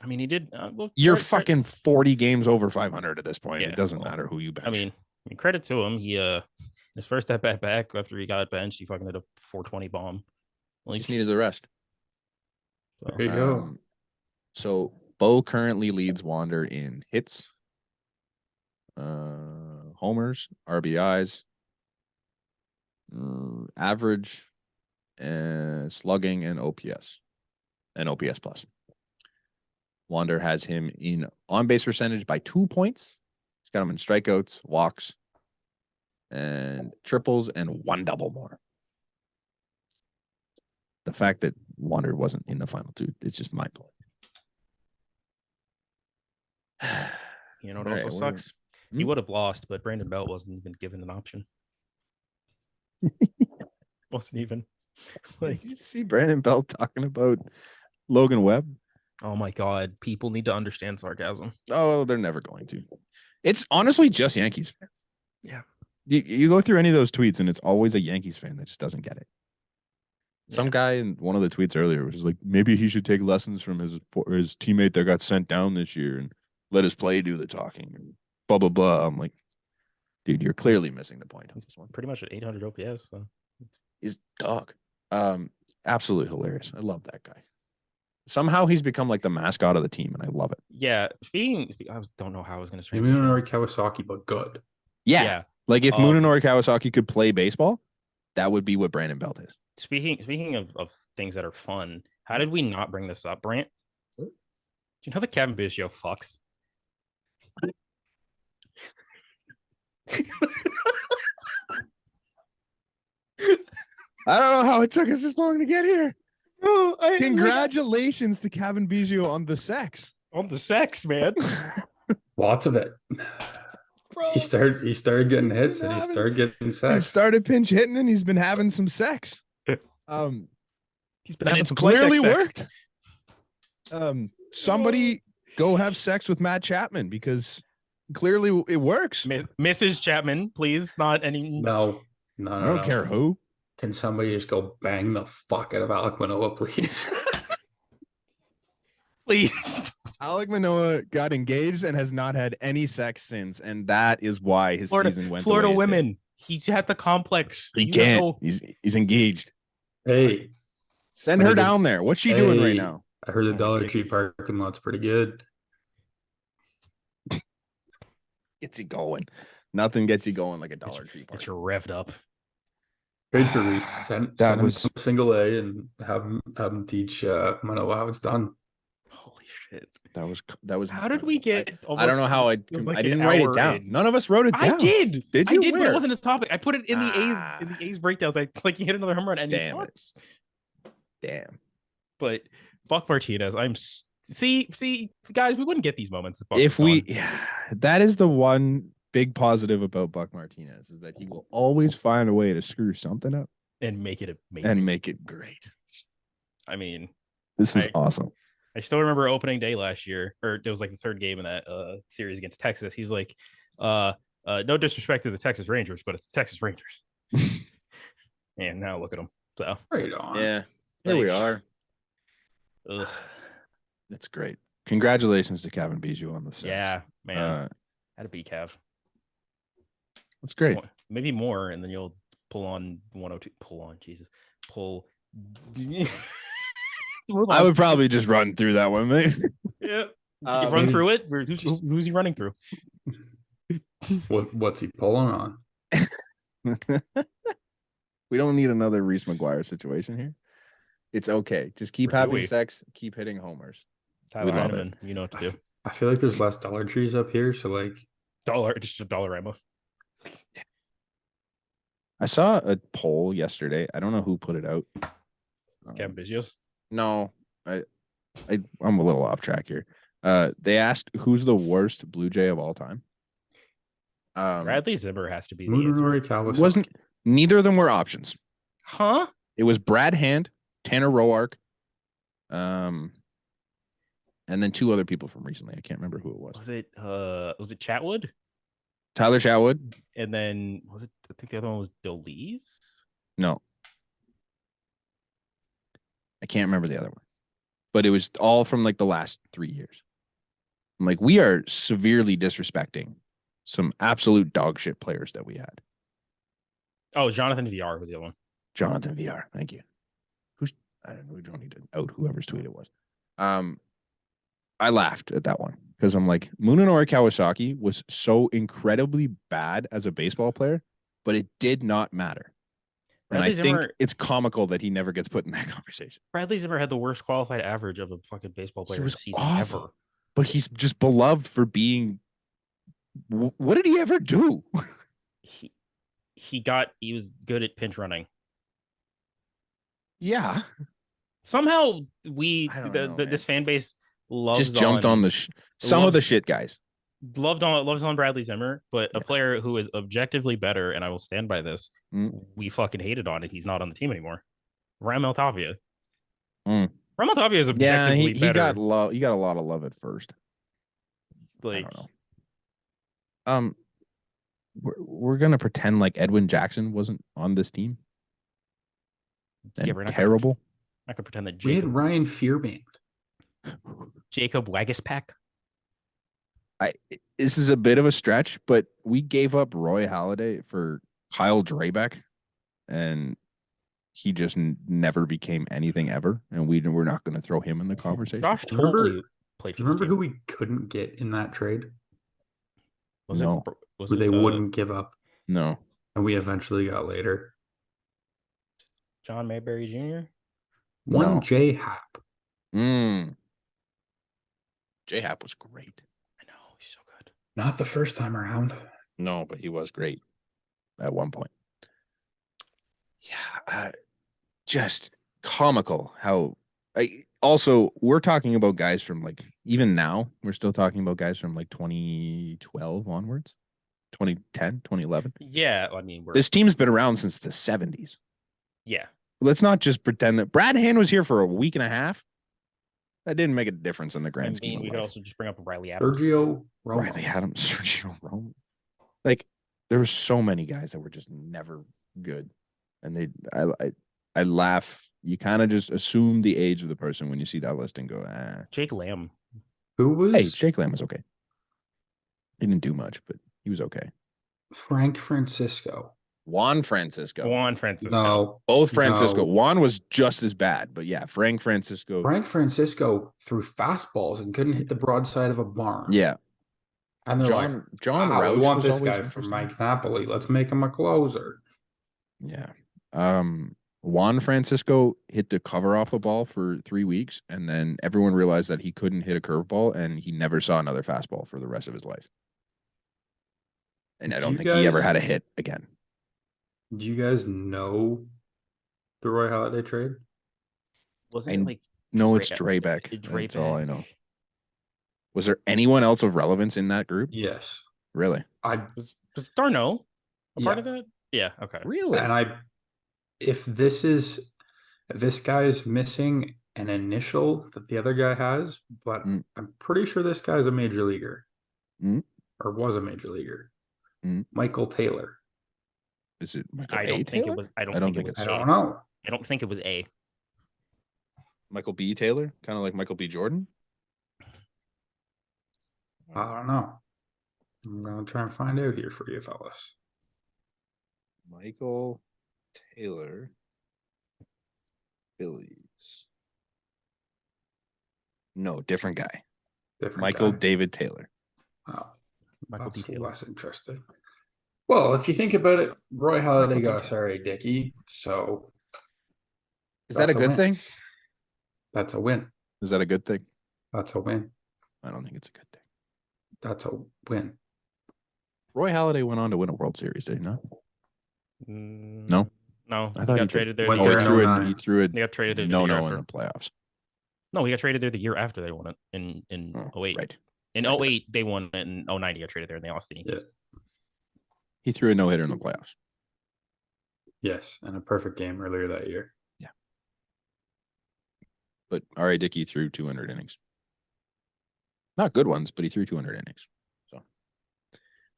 Speaker 2: I mean, he did. Well,
Speaker 1: You're
Speaker 2: credit-
Speaker 1: fucking 40 games over 500 at this point.
Speaker 2: Yeah,
Speaker 1: It doesn't
Speaker 2: well,
Speaker 1: matter who you bench.
Speaker 2: I mean, credit to him. He his first at bat back after he got benched, he fucking hit a 420 bomb. Well,
Speaker 1: he just needed the rest.
Speaker 3: There you go.
Speaker 1: So Bo currently leads Wander in hits, homers, RBIs, average, and slugging, and OPS plus. Wander has him in on base percentage by 2 points. He's got him in strikeouts, walks, and triples, and 1 double more. The fact that Wander wasn't in the final 2, it's just mind blowing.
Speaker 2: You know what
Speaker 1: All
Speaker 2: also
Speaker 1: right,
Speaker 2: sucks? He
Speaker 1: Hmm?
Speaker 2: would have lost, but Brandon Belt wasn't even given an option. Wasn't even. Like,
Speaker 1: Did you see Brandon Belt talking about Logan Webb?
Speaker 2: oh my god, people need to understand sarcasm.
Speaker 1: Oh, they're never going to. It's honestly just Yankees fans.
Speaker 2: Yeah.
Speaker 1: You go through any of those tweets, and it's always a Yankees fan that just doesn't get it. Some
Speaker 2: Yeah.
Speaker 1: guy in one of the tweets earlier was like, maybe he should take lessons from his teammate that got sent down this year and let his play do the talking. And blah blah blah. I'm like, dude, you're clearly missing the point on this one.
Speaker 2: Pretty much at 800 OPS. So.
Speaker 1: He's dog. Absolutely hilarious. I love that guy. Somehow he's become like the mascot of the team, and I love it.
Speaker 2: Yeah, I don't know how I was going to
Speaker 3: Maybe
Speaker 2: transition.
Speaker 3: not Kawasaki, but good.
Speaker 1: Yeah. Like if
Speaker 2: Um,
Speaker 1: Munenori Kawasaki could play baseball, that would be what Brandon Belt is.
Speaker 2: Speaking of things that are fun, how did we not bring this up, Brant? Do you know that Cavan Biggio fucks?
Speaker 1: I don't know how it took us this long to get here.
Speaker 2: Bro,
Speaker 1: Congratulations to Cavan Biggio on the sex.
Speaker 2: on the sex, man.
Speaker 3: Lots of it.
Speaker 2: Bro,
Speaker 3: He started getting hits and he started getting
Speaker 1: He
Speaker 3: sex.
Speaker 1: started pinch hitting and he's been having some sex.
Speaker 2: he's been
Speaker 1: And
Speaker 2: having
Speaker 1: it's
Speaker 2: some flight deck
Speaker 1: clearly
Speaker 2: sex.
Speaker 1: worked. Somebody go have sex with Matt Chapman because clearly it works.
Speaker 2: Mrs. Chapman, please, not any.
Speaker 3: No.
Speaker 1: I don't care who.
Speaker 3: Can somebody just go bang the fuck out of Alec Manoah, please?
Speaker 2: Please.
Speaker 1: Alec Manoah got engaged and has not had any sex since, and that is why his season went.
Speaker 2: Florida
Speaker 1: the way it did.
Speaker 2: women. He's had the complex.
Speaker 1: He
Speaker 2: You
Speaker 1: can't.
Speaker 2: know.
Speaker 1: He's engaged.
Speaker 3: Hey,
Speaker 1: Send her down there. What's she doing right now?
Speaker 3: I heard the Dollar Tree parking lot's pretty good.
Speaker 1: Gets you going. Nothing gets you going like a Dollar Tree
Speaker 2: Get
Speaker 1: party.
Speaker 2: your revved up.
Speaker 3: Trade for Reese. Send him
Speaker 1: was-
Speaker 3: to single A and have him teach Manoah how it's done.
Speaker 2: Holy shit.
Speaker 1: That was.
Speaker 2: How did we get?
Speaker 1: I don't know how I.
Speaker 2: was like
Speaker 1: I
Speaker 2: an
Speaker 1: didn't write it
Speaker 2: hour
Speaker 1: down.
Speaker 2: in.
Speaker 1: None of us wrote it down.
Speaker 2: I did.
Speaker 1: Did
Speaker 2: I
Speaker 1: you?
Speaker 2: did, but
Speaker 1: Where?
Speaker 2: it wasn't a topic. I put it in the A's
Speaker 1: Ah.
Speaker 2: in the A's breakdowns. It's like you hit another home run and
Speaker 1: Damn
Speaker 2: he
Speaker 1: it.
Speaker 2: fucks.
Speaker 1: Damn.
Speaker 2: But Buck Martinez, see, guys, we wouldn't get these moments if Buck
Speaker 1: If
Speaker 2: was
Speaker 1: we,
Speaker 2: gone.
Speaker 1: yeah, that is the one big positive about Buck Martinez is that he will always find a way to screw something up
Speaker 2: and make it amazing.
Speaker 1: and make it great.
Speaker 2: I mean,
Speaker 1: This was
Speaker 2: I-
Speaker 1: awesome.
Speaker 2: I still remember opening day last year, or it was like the third game in that series against Texas. He was like, no disrespect to the Texas Rangers, but it's the Texas Rangers. And now look at them. So
Speaker 3: Right on.
Speaker 1: Yeah, here we
Speaker 2: Like-
Speaker 1: are.
Speaker 2: ugh.
Speaker 1: That's great. Congratulations to Cavan Biggio on the set.
Speaker 2: Yeah, man. Had to be Cav.
Speaker 1: That's great.
Speaker 2: Maybe more, and then you'll pull on 102. Pull on, Jesus. Pull.
Speaker 1: I would probably just run through that one, mate.
Speaker 2: Yeah.
Speaker 1: Um,
Speaker 2: Run through it. Who's he running through?
Speaker 3: What's he pulling on?
Speaker 1: We don't need another Reese McGuire situation here. It's okay. Just keep
Speaker 2: Or do
Speaker 1: having
Speaker 2: we?
Speaker 1: sex, keep hitting homers.
Speaker 2: Tyler
Speaker 1: love
Speaker 2: Heineman, you know what to do.
Speaker 3: I feel like there's less Dollar Trees up here, so like
Speaker 2: Just a dollar Rambo.
Speaker 1: I saw a poll yesterday. I don't know who put it out.
Speaker 2: Cavan Biggio's.
Speaker 1: No, I'm a little off track here. They asked who's the worst Blue Jay of all time.
Speaker 2: Bradley Zimmer has to be the answer.
Speaker 3: Munenori Kawasaki.
Speaker 1: Wasn't neither of them were options.
Speaker 2: Huh?
Speaker 1: It was Brad Hand, Tanner Roark, and then two other people from recently. I can't remember who it was.
Speaker 2: Was it Chatwood?
Speaker 1: Tyler Chatwood?
Speaker 2: And then was it? I think the other one was Delise.
Speaker 1: No. I can't remember the other one. But it was all from like the last 3 years. I'm like, we are severely disrespecting some absolute dog shit players that we had.
Speaker 2: Oh, Jonathan VR was the other one.
Speaker 1: Jonathan VR. Thank you. I don't know. We don't need to out whoever's tweet it was. I laughed at that one because I'm like, Munenori Kawasaki was so incredibly bad as a baseball player, but it did not matter. And
Speaker 2: Bradley
Speaker 1: I think
Speaker 2: Zimmer-
Speaker 1: it's comical that he never gets put in that conversation.
Speaker 2: Bradley Zimmer had the worst qualified average of a fucking baseball
Speaker 1: He
Speaker 2: player
Speaker 1: was
Speaker 2: season
Speaker 1: awful.
Speaker 2: ever.
Speaker 1: But he's just beloved for being. What did he ever do?
Speaker 2: He was good at pinch running.
Speaker 1: Yeah,
Speaker 2: Somehow
Speaker 1: I don't know,
Speaker 2: this fan base loves
Speaker 1: just jumped on the some of the
Speaker 2: loves-
Speaker 1: shit guys.
Speaker 2: loves on Bradley Zimmer, but a player who is objectively better, and I will stand by this, we fucking hated on it. He's not on the team anymore. Raimel Tapia.
Speaker 1: Mm.
Speaker 2: Raimel Tapia is
Speaker 1: Yeah,
Speaker 2: objectively
Speaker 1: he
Speaker 2: better.
Speaker 1: got love. He got a lot of love at first. I
Speaker 2: like
Speaker 1: don't know. We're gonna pretend like Edwin Jackson wasn't on this team.
Speaker 2: yeah,
Speaker 1: And
Speaker 2: we're not
Speaker 1: terrible.
Speaker 2: I could pretend that
Speaker 3: We had
Speaker 2: Jacob,
Speaker 3: Ryan Fearband.
Speaker 2: Jacob Wagispack.
Speaker 1: This is a bit of a stretch, but we gave up Roy Halladay for Kyle Drabeck, and he just never became anything ever. And we're not going to throw him in the conversation.
Speaker 2: Josh
Speaker 3: Remember-
Speaker 2: totally played
Speaker 3: Do
Speaker 2: for
Speaker 3: you
Speaker 2: this
Speaker 3: remember
Speaker 2: team.
Speaker 3: who we couldn't get in that trade?
Speaker 2: Was
Speaker 1: No.
Speaker 2: it Was
Speaker 3: who
Speaker 2: it,
Speaker 3: they wouldn't give up,
Speaker 1: No.
Speaker 3: and we eventually got later.
Speaker 2: John Mayberry Jr.?
Speaker 3: One
Speaker 1: No.
Speaker 3: J Hap.
Speaker 1: J-Hap was great.
Speaker 2: I know, he's so good.
Speaker 3: Not the first time around.
Speaker 1: No, but he was great at one point. Yeah, just comical how. Also, we're talking about guys from like even now. We're still talking about guys from like 2012 onwards, 2010, 2011.
Speaker 2: Yeah, I mean,
Speaker 1: This team's been around since the 70s.
Speaker 2: yeah.
Speaker 1: Let's not just pretend that Brad Hand was here for a week and a half. That didn't make a difference in the
Speaker 2: I
Speaker 1: grand scheme
Speaker 2: mean,
Speaker 1: of
Speaker 2: we could
Speaker 1: life.
Speaker 2: also just bring up Riley Adams.
Speaker 3: Sergio Romo.
Speaker 1: Riley Adams, Sergio Romo. Like there were so many guys that were just never good, and I laugh. You kind of just assume the age of the person when you see that list and go, ah.
Speaker 2: Jake Lamb.
Speaker 3: Who was
Speaker 1: Hey, Jake Lamb was okay. He didn't do much, but he was okay.
Speaker 3: Frank Francisco?
Speaker 1: Juan Francisco.
Speaker 2: Juan Francisco.
Speaker 3: No.
Speaker 1: Both Francisco.
Speaker 3: No.
Speaker 1: Juan was just as bad, but yeah, Frank Francisco.
Speaker 3: Frank Francisco threw fastballs and couldn't hit the broadside of a barn.
Speaker 1: Yeah.
Speaker 3: And they're like,
Speaker 1: John
Speaker 3: wow, we
Speaker 1: Roush
Speaker 3: want
Speaker 1: was
Speaker 3: this
Speaker 1: always
Speaker 3: guy from
Speaker 1: interesting.
Speaker 3: Mike Napoli. Let's make him a closer.
Speaker 1: Yeah. Juan Francisco hit the cover off the ball for 3 weeks, and then everyone realized that he couldn't hit a curveball, and he never saw another fastball for the rest of his life. And I don't think he ever had a hit again.
Speaker 3: Do you guys know the Roy Halladay trade?
Speaker 2: Wasn't it like
Speaker 1: No, it's Draybeck. That's all I know. Was there anyone else of relevance in that group?
Speaker 3: Yes.
Speaker 1: Really?
Speaker 2: Was Darno a part
Speaker 3: Yeah.
Speaker 2: of that? Yeah. Okay.
Speaker 1: Really?
Speaker 3: And if this guy's missing an initial that the other guy has, but
Speaker 1: Mm.
Speaker 3: I'm pretty sure this guy's a major leaguer.
Speaker 1: Mm.
Speaker 3: Or was a major leaguer.
Speaker 1: Mm.
Speaker 3: Michael Taylor.
Speaker 1: Is it Michael
Speaker 2: I don't
Speaker 1: A.
Speaker 2: think
Speaker 1: Taylor?
Speaker 2: it was. I
Speaker 1: I
Speaker 2: don't
Speaker 1: don't
Speaker 2: think it
Speaker 1: think
Speaker 2: was.
Speaker 1: it's
Speaker 3: I
Speaker 2: A.
Speaker 3: don't know.
Speaker 2: I don't think it was A.
Speaker 1: Michael B. Taylor? Kind of like Michael B. Jordan?
Speaker 3: I don't know. I'm gonna try and find out here for you fellas.
Speaker 1: Michael Taylor. Phillies. No, different guy.
Speaker 3: Different
Speaker 1: Michael
Speaker 3: guy.
Speaker 1: David Taylor.
Speaker 3: Oh,
Speaker 2: Michael B.
Speaker 3: that's
Speaker 2: Taylor.
Speaker 3: less interesting. Well, if you think about it, Roy Halladay
Speaker 1: Michael
Speaker 3: got
Speaker 1: D.
Speaker 3: us R.A. Dickey, so
Speaker 1: Is that a
Speaker 3: That's a
Speaker 1: good
Speaker 3: win.
Speaker 1: thing?
Speaker 3: that's a win.
Speaker 1: Is that a good thing?
Speaker 3: That's a win.
Speaker 1: I don't think it's a good thing.
Speaker 3: That's a win.
Speaker 1: Roy Halladay went on to win a World Series, did he not?
Speaker 2: No. No.
Speaker 1: I
Speaker 2: He
Speaker 1: thought he
Speaker 2: got
Speaker 1: did.
Speaker 2: traded there.
Speaker 3: Went
Speaker 2: the
Speaker 1: Oh,
Speaker 3: there
Speaker 2: year
Speaker 3: in
Speaker 2: after.
Speaker 3: 09.
Speaker 1: he threw it
Speaker 2: They got traded there the
Speaker 1: no
Speaker 2: year
Speaker 1: in
Speaker 2: after.
Speaker 1: the playoffs.
Speaker 2: No, he got traded there the year after they won it in
Speaker 1: Oh,
Speaker 2: 08.
Speaker 1: right.
Speaker 2: In
Speaker 1: Right.
Speaker 2: 08, they won it. In 09, he got traded there and they lost the Yankees.
Speaker 3: Yeah.
Speaker 1: He threw a no-hitter in the playoffs.
Speaker 3: Yes, and a perfect game earlier that year.
Speaker 1: But R.A. Dickey threw 200 innings. Not good ones, but he threw 200 innings. So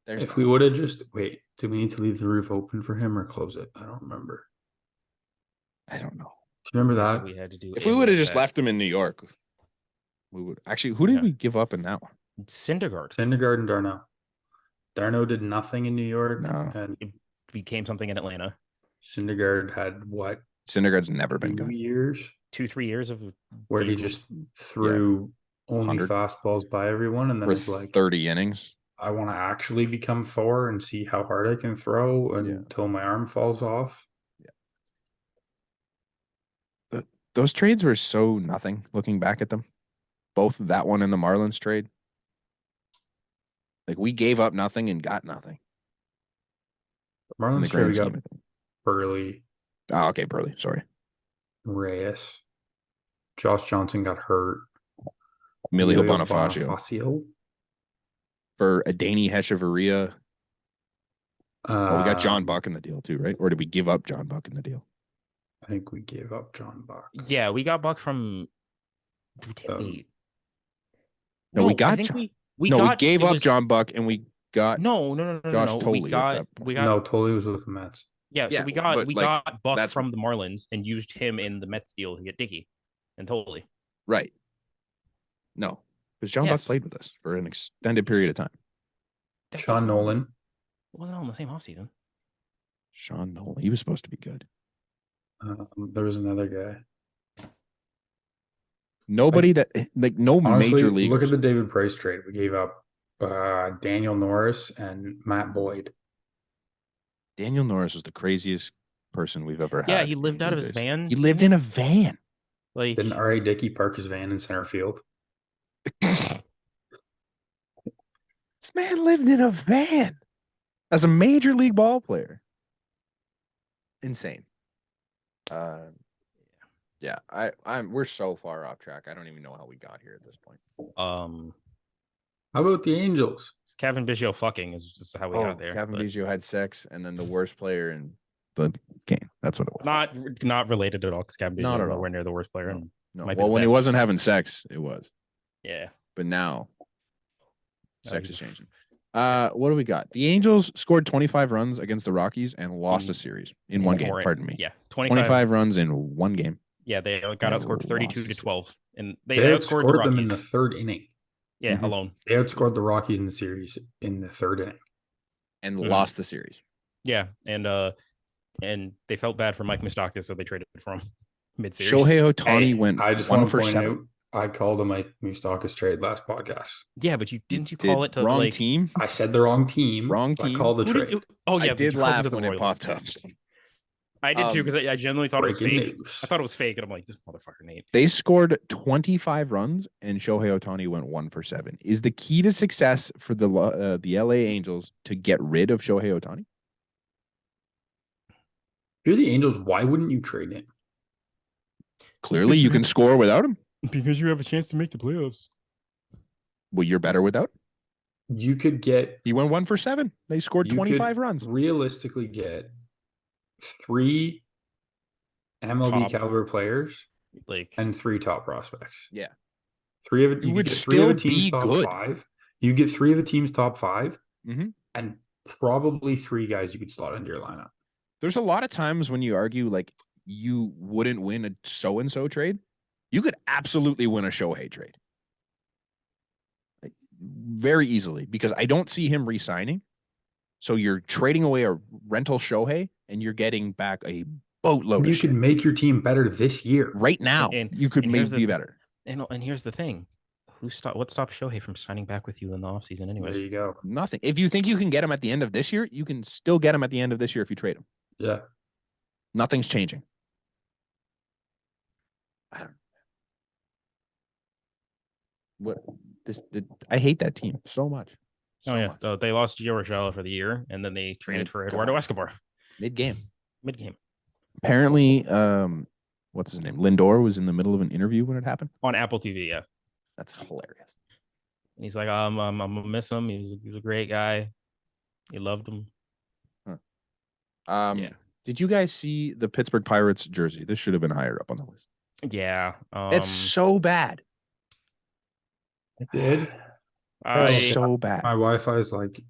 Speaker 1: there's
Speaker 3: If
Speaker 1: that.
Speaker 3: we would have just wait, do we need to leave the roof open for him or close it? I don't remember.
Speaker 1: I don't know.
Speaker 3: Do you remember
Speaker 2: I
Speaker 3: that?
Speaker 2: think we had to do.
Speaker 1: If
Speaker 2: it
Speaker 1: we would have
Speaker 2: like
Speaker 1: just
Speaker 2: that.
Speaker 1: left him in New York, we would actually. Who did
Speaker 2: Yeah.
Speaker 1: we give up in that one?
Speaker 2: Syndergaard
Speaker 3: Syndergaard and Darno. Darno did nothing in New York,
Speaker 1: No.
Speaker 3: and
Speaker 2: became something in Atlanta.
Speaker 3: Syndergaard had what,
Speaker 1: Syndergaard's never been
Speaker 3: 2
Speaker 1: good.
Speaker 3: years
Speaker 2: 2-3 years of
Speaker 3: where he
Speaker 2: big-
Speaker 3: just threw only
Speaker 1: 100
Speaker 3: fastballs by everyone, and then
Speaker 1: For
Speaker 3: it's like,
Speaker 1: 30 innings.
Speaker 3: I want to actually become Thor and see how hard I can throw until my arm falls off.
Speaker 1: Those trades were so nothing looking back at them. Both that one and the Marlins trade. Like we gave up nothing and got nothing in the
Speaker 3: Marlins trade,
Speaker 1: grand
Speaker 3: we got
Speaker 1: scheme of things.
Speaker 3: Burley,
Speaker 1: Oh, okay, Burley. Sorry.
Speaker 3: Reyes. Josh Johnson got hurt.
Speaker 1: Emilio
Speaker 3: Emilio
Speaker 1: Bonifacio for Adani Hechavarria. Oh, we got John Buck in the deal too, right? Or did we give up John Buck in the deal?
Speaker 3: I think we gave up John Buck.
Speaker 2: Yeah, we got Buck from. Wait.
Speaker 1: No, we
Speaker 2: I
Speaker 1: got
Speaker 2: think
Speaker 1: John.
Speaker 2: we
Speaker 1: no,
Speaker 2: got,
Speaker 1: we gave
Speaker 2: it
Speaker 1: up
Speaker 2: was-
Speaker 1: John Buck and we got
Speaker 2: No.
Speaker 1: Josh
Speaker 2: We
Speaker 1: Tolley at
Speaker 2: got.
Speaker 1: that point.
Speaker 2: We got.
Speaker 3: No, Tolley was with the Mets.
Speaker 2: Yeah, so
Speaker 1: Yeah,
Speaker 2: we
Speaker 1: but, like,
Speaker 2: got Buck
Speaker 1: that's-
Speaker 2: from the Marlins and used him in the Mets deal to get Dickey and Tolley.
Speaker 1: right. No, because John
Speaker 2: Yes.
Speaker 1: Buck played with us for an extended period of time.
Speaker 2: That
Speaker 3: Sean
Speaker 2: wasn't all-
Speaker 3: Nolan.
Speaker 2: It wasn't all in the same offseason.
Speaker 1: Sean Nolan, he was supposed to be good.
Speaker 3: There was another guy.
Speaker 1: Nobody that like no
Speaker 3: Honestly,
Speaker 1: major league.
Speaker 3: look at the David Price trade. We gave up Daniel Norris and Matt Boyd.
Speaker 1: Daniel Norris was the craziest person we've ever had.
Speaker 2: Yeah, he
Speaker 1: in
Speaker 2: lived out
Speaker 1: Blue
Speaker 2: of his
Speaker 1: Jays.
Speaker 2: van.
Speaker 1: He lived in a van.
Speaker 2: Like,
Speaker 3: Didn't R.A. Dickey park his van in center field?
Speaker 1: This man lived in a van as a major league ball player. Insane. Yeah, we're so far off track. I don't even know how we got here at this point.
Speaker 3: How about the Angels?
Speaker 2: Cavan Biggio fucking is just how we got there.
Speaker 1: Cavan
Speaker 2: but
Speaker 1: Biggio had sex and then the worst player in the game. That's what it was.
Speaker 2: Not related at all, because Cavan Biggio
Speaker 1: Not
Speaker 2: is
Speaker 1: at all.
Speaker 2: nowhere near the worst player. And
Speaker 1: No.
Speaker 2: might be
Speaker 1: Well,
Speaker 2: the
Speaker 1: when he
Speaker 2: best.
Speaker 1: wasn't having sex, it was.
Speaker 2: Yeah.
Speaker 1: But now,
Speaker 2: No,
Speaker 1: sex
Speaker 2: he's
Speaker 1: is
Speaker 2: a-
Speaker 1: changing. What do we got? The Angels scored 25 runs against the Rockies and lost a series in one game. Pardon me.
Speaker 2: Yeah.
Speaker 1: 25 runs in one game.
Speaker 2: Yeah, they got
Speaker 1: And
Speaker 2: outscored
Speaker 1: lost
Speaker 2: 32-12. And they
Speaker 3: They
Speaker 2: outscored the
Speaker 3: outscored them in
Speaker 2: Rockies.
Speaker 3: the third inning.
Speaker 2: Yeah,
Speaker 1: Mhm.
Speaker 2: alone.
Speaker 3: They outscored the Rockies in the series in the third inning.
Speaker 1: And lost the series.
Speaker 2: Yeah, and they felt bad for Mike Moustakas, so they traded for him mid-series.
Speaker 1: Shohei Ohtani
Speaker 3: Hey,
Speaker 1: went
Speaker 3: I just
Speaker 1: 1
Speaker 3: want to
Speaker 1: for
Speaker 3: point
Speaker 1: 7.
Speaker 3: out, I called the Mike Moustakas trade last podcast.
Speaker 2: Yeah, but you
Speaker 1: Did
Speaker 2: call it to
Speaker 1: wrong
Speaker 2: like
Speaker 1: team?
Speaker 3: I said the wrong team.
Speaker 1: Wrong
Speaker 3: so I
Speaker 1: team.
Speaker 3: called the
Speaker 2: Who
Speaker 3: trade.
Speaker 2: did you? Oh yeah,
Speaker 1: I
Speaker 2: but
Speaker 1: did
Speaker 2: you called him
Speaker 1: laugh
Speaker 2: to the
Speaker 1: when it
Speaker 2: Royals.
Speaker 1: popped up.
Speaker 2: I did too, because I genuinely thought it was
Speaker 3: Breaking
Speaker 2: fake.
Speaker 3: news.
Speaker 2: I thought it was fake, and I'm like, this motherfucker Nate.
Speaker 1: They scored 25 runs, and Shohei Ohtani went 1 for 7. Is the key to success for the LA Angels to get rid of Shohei Ohtani?
Speaker 3: If you're the Angels, why wouldn't you trade him?
Speaker 1: Clearly, you can score without him.
Speaker 2: Because you have a chance to make the playoffs.
Speaker 1: Well, you're better without.
Speaker 3: You could get
Speaker 1: He went 1 for 7. They scored
Speaker 3: you
Speaker 1: 25
Speaker 3: could
Speaker 1: runs.
Speaker 3: realistically get 3 MLB
Speaker 2: Top.
Speaker 3: caliber players
Speaker 2: Like,
Speaker 3: and 3 top prospects.
Speaker 1: Yeah.
Speaker 3: 3 of it.
Speaker 1: You
Speaker 3: You
Speaker 1: would
Speaker 3: could get 3 of a
Speaker 1: still
Speaker 3: team's
Speaker 1: be
Speaker 3: top
Speaker 1: good.
Speaker 3: 5. You get 3 of a team's top 5,
Speaker 1: Mhm.
Speaker 3: and probably 3 guys you could slot into your lineup.
Speaker 1: There's a lot of times when you argue like you wouldn't win a so and so trade. You could absolutely win a Shohei trade. Like, very easily, because I don't see him re-signing. So you're trading away a rental Shohei and you're getting back a boatload
Speaker 3: You
Speaker 1: of
Speaker 3: could
Speaker 1: shit.
Speaker 3: make your team better this year.
Speaker 1: Right now,
Speaker 2: And-
Speaker 1: you could
Speaker 2: and
Speaker 1: maybe
Speaker 2: here's the
Speaker 1: be
Speaker 2: th-
Speaker 1: better.
Speaker 2: and here's the thing. What stopped Shohei from signing back with you in the offseason anyways?
Speaker 3: There you go.
Speaker 1: Nothing. If you think you can get him at the end of this year, you can still get him at the end of this year if you trade him.
Speaker 3: Yeah.
Speaker 1: Nothing's changing. I don't. I hate that team so much.
Speaker 2: Oh yeah, they lost Gio Urshela for the year, and then they traded for Eduardo Escobar
Speaker 1: Mid game.
Speaker 2: Apparently,
Speaker 1: What's his name? Lindor was in the middle of an interview when it happened.
Speaker 2: on Apple TV. Yeah,
Speaker 1: That's hilarious.
Speaker 2: and he's like, I'm gonna miss him. He was a great guy. He loved him. Yeah.
Speaker 1: Did you guys see the Pittsburgh Pirates jersey? This should have been higher up on the list.
Speaker 2: Yeah,
Speaker 1: It's so bad.
Speaker 3: I did.
Speaker 1: It's so bad.
Speaker 3: My Wi-Fi is like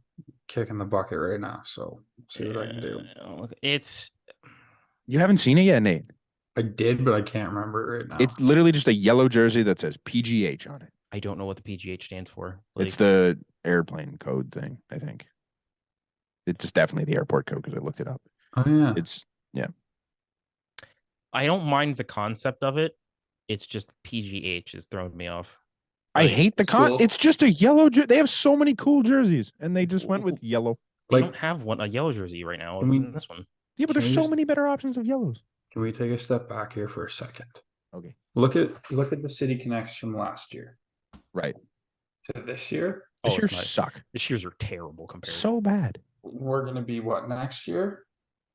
Speaker 3: kicking the bucket right now, so see what I can do.
Speaker 2: It's
Speaker 1: You haven't seen it yet, Nate?
Speaker 3: I did, but I can't remember it right now.
Speaker 1: It's literally just a yellow jersey that says PGH on it.
Speaker 2: I don't know what the PGH stands for.
Speaker 1: It's the airplane code thing, I think. It's definitely the airport code because I looked it up.
Speaker 3: Oh yeah.
Speaker 2: I don't mind the concept of it. It's just PGH is throwing me off.
Speaker 1: I
Speaker 2: Like,
Speaker 1: hate the
Speaker 3: it's cool.
Speaker 1: It's just a yellow. They have so many cool jerseys, and they just went with yellow.
Speaker 2: They
Speaker 3: Like,
Speaker 2: don't have a yellow jersey right now.
Speaker 3: Can
Speaker 2: Other
Speaker 3: we-
Speaker 2: than this one.
Speaker 1: Yeah, but
Speaker 3: Can
Speaker 1: there's
Speaker 3: we
Speaker 1: so
Speaker 3: just-
Speaker 1: many better options of yellows.
Speaker 3: can we take a step back here for a second?
Speaker 1: Okay.
Speaker 3: Look at the City Connects from last year
Speaker 1: Right.
Speaker 3: to this year.
Speaker 1: This
Speaker 2: Oh,
Speaker 1: year
Speaker 2: it's not-
Speaker 1: suck.
Speaker 2: This year's are terrible compared.
Speaker 1: So bad.
Speaker 3: We're gonna be what next year?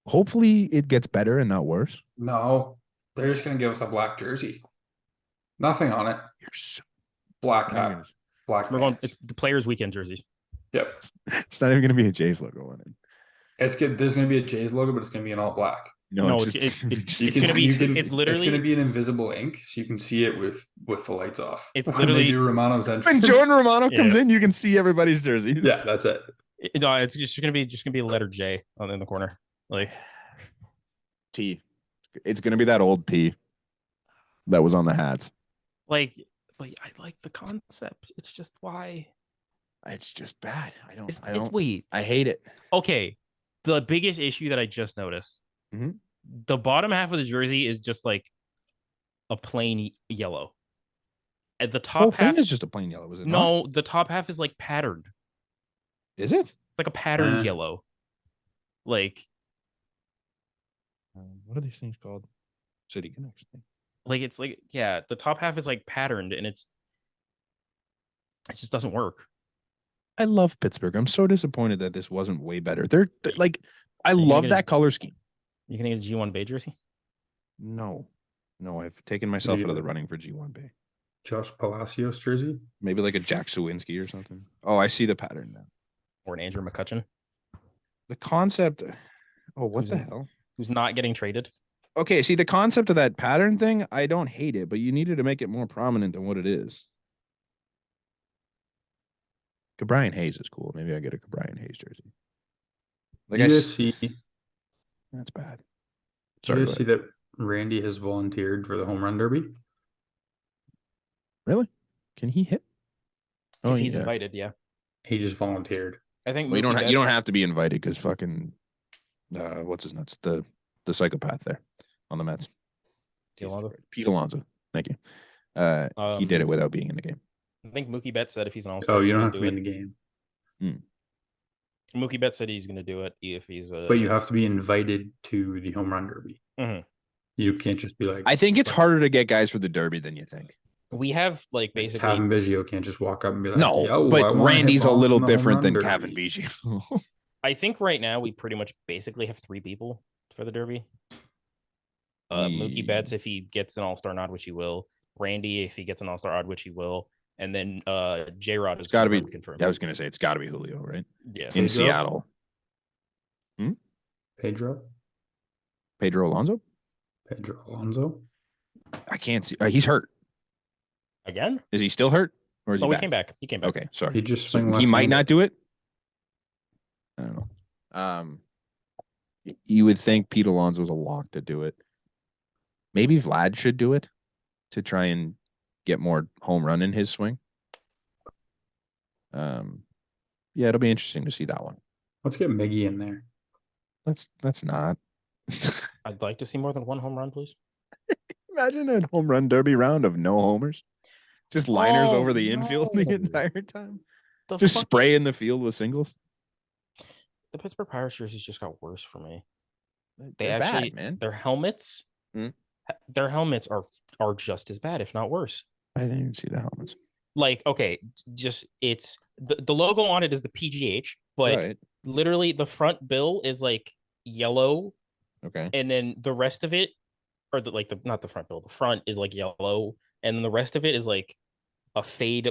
Speaker 1: Hopefully it gets better and not worse.
Speaker 3: No, they're just gonna give us a black jersey. Nothing on it.
Speaker 1: You're so,
Speaker 3: Black
Speaker 1: it's, not
Speaker 3: hat.
Speaker 1: even,
Speaker 3: Black.
Speaker 2: We're going.
Speaker 3: pants.
Speaker 2: It's the players' weekend jerseys.
Speaker 3: Yep.
Speaker 1: it's not even going to be a Jays logo on it.
Speaker 3: It's good. There's gonna be a Jays logo, but it's gonna be in all black.
Speaker 2: No,
Speaker 1: just-
Speaker 2: it's
Speaker 3: You
Speaker 2: gonna be. It's
Speaker 3: It's
Speaker 2: literally.
Speaker 3: gonna be an invisible ink, so you can see it with the lights off.
Speaker 2: It's
Speaker 3: When
Speaker 2: literally-
Speaker 3: they do Romano's
Speaker 1: when
Speaker 3: entrance.
Speaker 1: Jordan Romano
Speaker 2: Yeah.
Speaker 1: comes in, you can see everybody's jerseys.
Speaker 3: Yeah, that's it.
Speaker 2: No, it's just gonna be a letter J in the corner. Like
Speaker 1: T. It's going to be that old T that was on the hats.
Speaker 2: but I like the concept. It's just why.
Speaker 1: It's just bad.
Speaker 2: Wait.
Speaker 1: I hate it.
Speaker 2: Okay. The biggest issue that I just noticed.
Speaker 1: Mhm.
Speaker 2: The bottom half of the jersey is just like a plain yellow. At the
Speaker 1: The whole
Speaker 2: top half
Speaker 1: thing is just a plain yellow, is it not?
Speaker 2: No, the top half is like patterned.
Speaker 1: Is it?
Speaker 2: It's like a patterned
Speaker 3: Eh.
Speaker 2: yellow. Like
Speaker 1: What are these things called? City Connects.
Speaker 2: it's like, yeah, the top half is like patterned and it just doesn't work.
Speaker 1: I love Pittsburgh. I'm so disappointed that this wasn't way better. They're like, I
Speaker 2: you gonna
Speaker 1: love
Speaker 2: get a-
Speaker 1: that color scheme.
Speaker 2: You can get a G1 Bay jersey.
Speaker 1: No, I've taken myself
Speaker 3: you
Speaker 1: out of
Speaker 3: get
Speaker 1: the running for G1 Bay.
Speaker 3: Josh Palacios jersey.
Speaker 1: Maybe like a Jack Sawinski or something. Oh, I see the pattern now.
Speaker 2: Or an Andrew McCutcheon,
Speaker 1: The concept. Oh, what
Speaker 2: Who's
Speaker 1: the
Speaker 2: in-
Speaker 1: hell?
Speaker 2: who's not getting traded.
Speaker 1: Okay, see the concept of that pattern thing. I don't hate it, but you needed to make it more prominent than what it is. Cabrian Hayes is cool. Maybe I get a Cabrian Hayes jersey. Like
Speaker 3: you
Speaker 1: I,
Speaker 3: guys see?
Speaker 1: that's bad.
Speaker 3: Do
Speaker 1: Sorry,
Speaker 3: you
Speaker 1: go
Speaker 3: guys see that Randy has volunteered for the home run derby?
Speaker 1: Really? Can he hit? Oh,
Speaker 2: If he's
Speaker 1: yeah.
Speaker 2: invited, yeah.
Speaker 3: He just volunteered.
Speaker 2: I think
Speaker 1: Well, you
Speaker 2: Mookie
Speaker 1: don't
Speaker 2: Betts-
Speaker 1: have to be invited because fucking what's his nuts? The psychopath there on the Mets.
Speaker 2: Pete Alonso?
Speaker 1: Pete Alonso. Thank you. He did it without being in the game.
Speaker 2: I think Mookie Betts said if he's an all-star,
Speaker 3: Oh, you
Speaker 2: he's
Speaker 3: don't
Speaker 2: gonna
Speaker 3: have to be
Speaker 2: do
Speaker 3: in
Speaker 2: it.
Speaker 3: the game,
Speaker 2: Mookie Betts said he's going to do it if he's a.
Speaker 3: but you have to be invited to the home run derby.
Speaker 2: Mhm.
Speaker 3: You can't just be like.
Speaker 1: I think it's harder to get guys for the Derby than you think.
Speaker 2: We have like basically.
Speaker 3: Cavan Biggio can't just walk up and be like,
Speaker 1: No,
Speaker 3: "Yo, I
Speaker 1: but
Speaker 3: wanna hit
Speaker 1: Randy's a
Speaker 3: bombs
Speaker 1: little
Speaker 3: in the home
Speaker 1: different
Speaker 3: run
Speaker 1: than Cavan
Speaker 3: derby."
Speaker 1: Biggio.
Speaker 2: I think right now we pretty much basically have 3 people for the Derby. Mookie Betts if he gets an All-Star nod, which he will. Randy if he gets an All-Star nod, which he will. And then J-Rod is
Speaker 1: It's got to be.
Speaker 2: confirmed.
Speaker 1: I was gonna say it's got to be Julio, right?
Speaker 2: Yeah.
Speaker 1: In
Speaker 3: Pedro?
Speaker 1: Seattle,
Speaker 3: Pedro
Speaker 1: Pedro
Speaker 3: Alonso.
Speaker 1: I can't see. He's hurt.
Speaker 2: Again?
Speaker 1: Is he still hurt, or is
Speaker 2: Oh,
Speaker 1: he
Speaker 2: he
Speaker 1: back?
Speaker 2: came back. He came back.
Speaker 1: Okay, sorry.
Speaker 3: He just
Speaker 1: So
Speaker 3: swing
Speaker 1: he might
Speaker 3: left-handed.
Speaker 1: not do it. I don't know. You would think Pete Alonso's a lock to do it. Maybe Vlad should do it to try and get more home run in his swing. Yeah, it'll be interesting to see that one.
Speaker 3: Let's get Miggy in there.
Speaker 1: That's not.
Speaker 2: I'd like to see more than 1 home run, please.
Speaker 1: Imagine a home run derby round of no homers. Just liners
Speaker 2: Oh,
Speaker 1: over the infield the
Speaker 2: no.
Speaker 1: entire time.
Speaker 2: The
Speaker 1: Just
Speaker 2: fuck-
Speaker 1: spray in the field with singles.
Speaker 2: The Pittsburgh Pirates jerseys just got worse for me. They
Speaker 1: They're
Speaker 2: actually,
Speaker 1: bad, man.
Speaker 2: their helmets,
Speaker 1: Hmm?
Speaker 2: their helmets are just as bad, if not worse.
Speaker 1: I didn't even see the helmets.
Speaker 2: Like, okay, just it's the logo on it is the PGH, but
Speaker 1: Right.
Speaker 2: literally the front bill is like yellow,
Speaker 1: Okay.
Speaker 2: and then the rest of it, or not the front bill, the front is like yellow, and then the rest of it is like a fade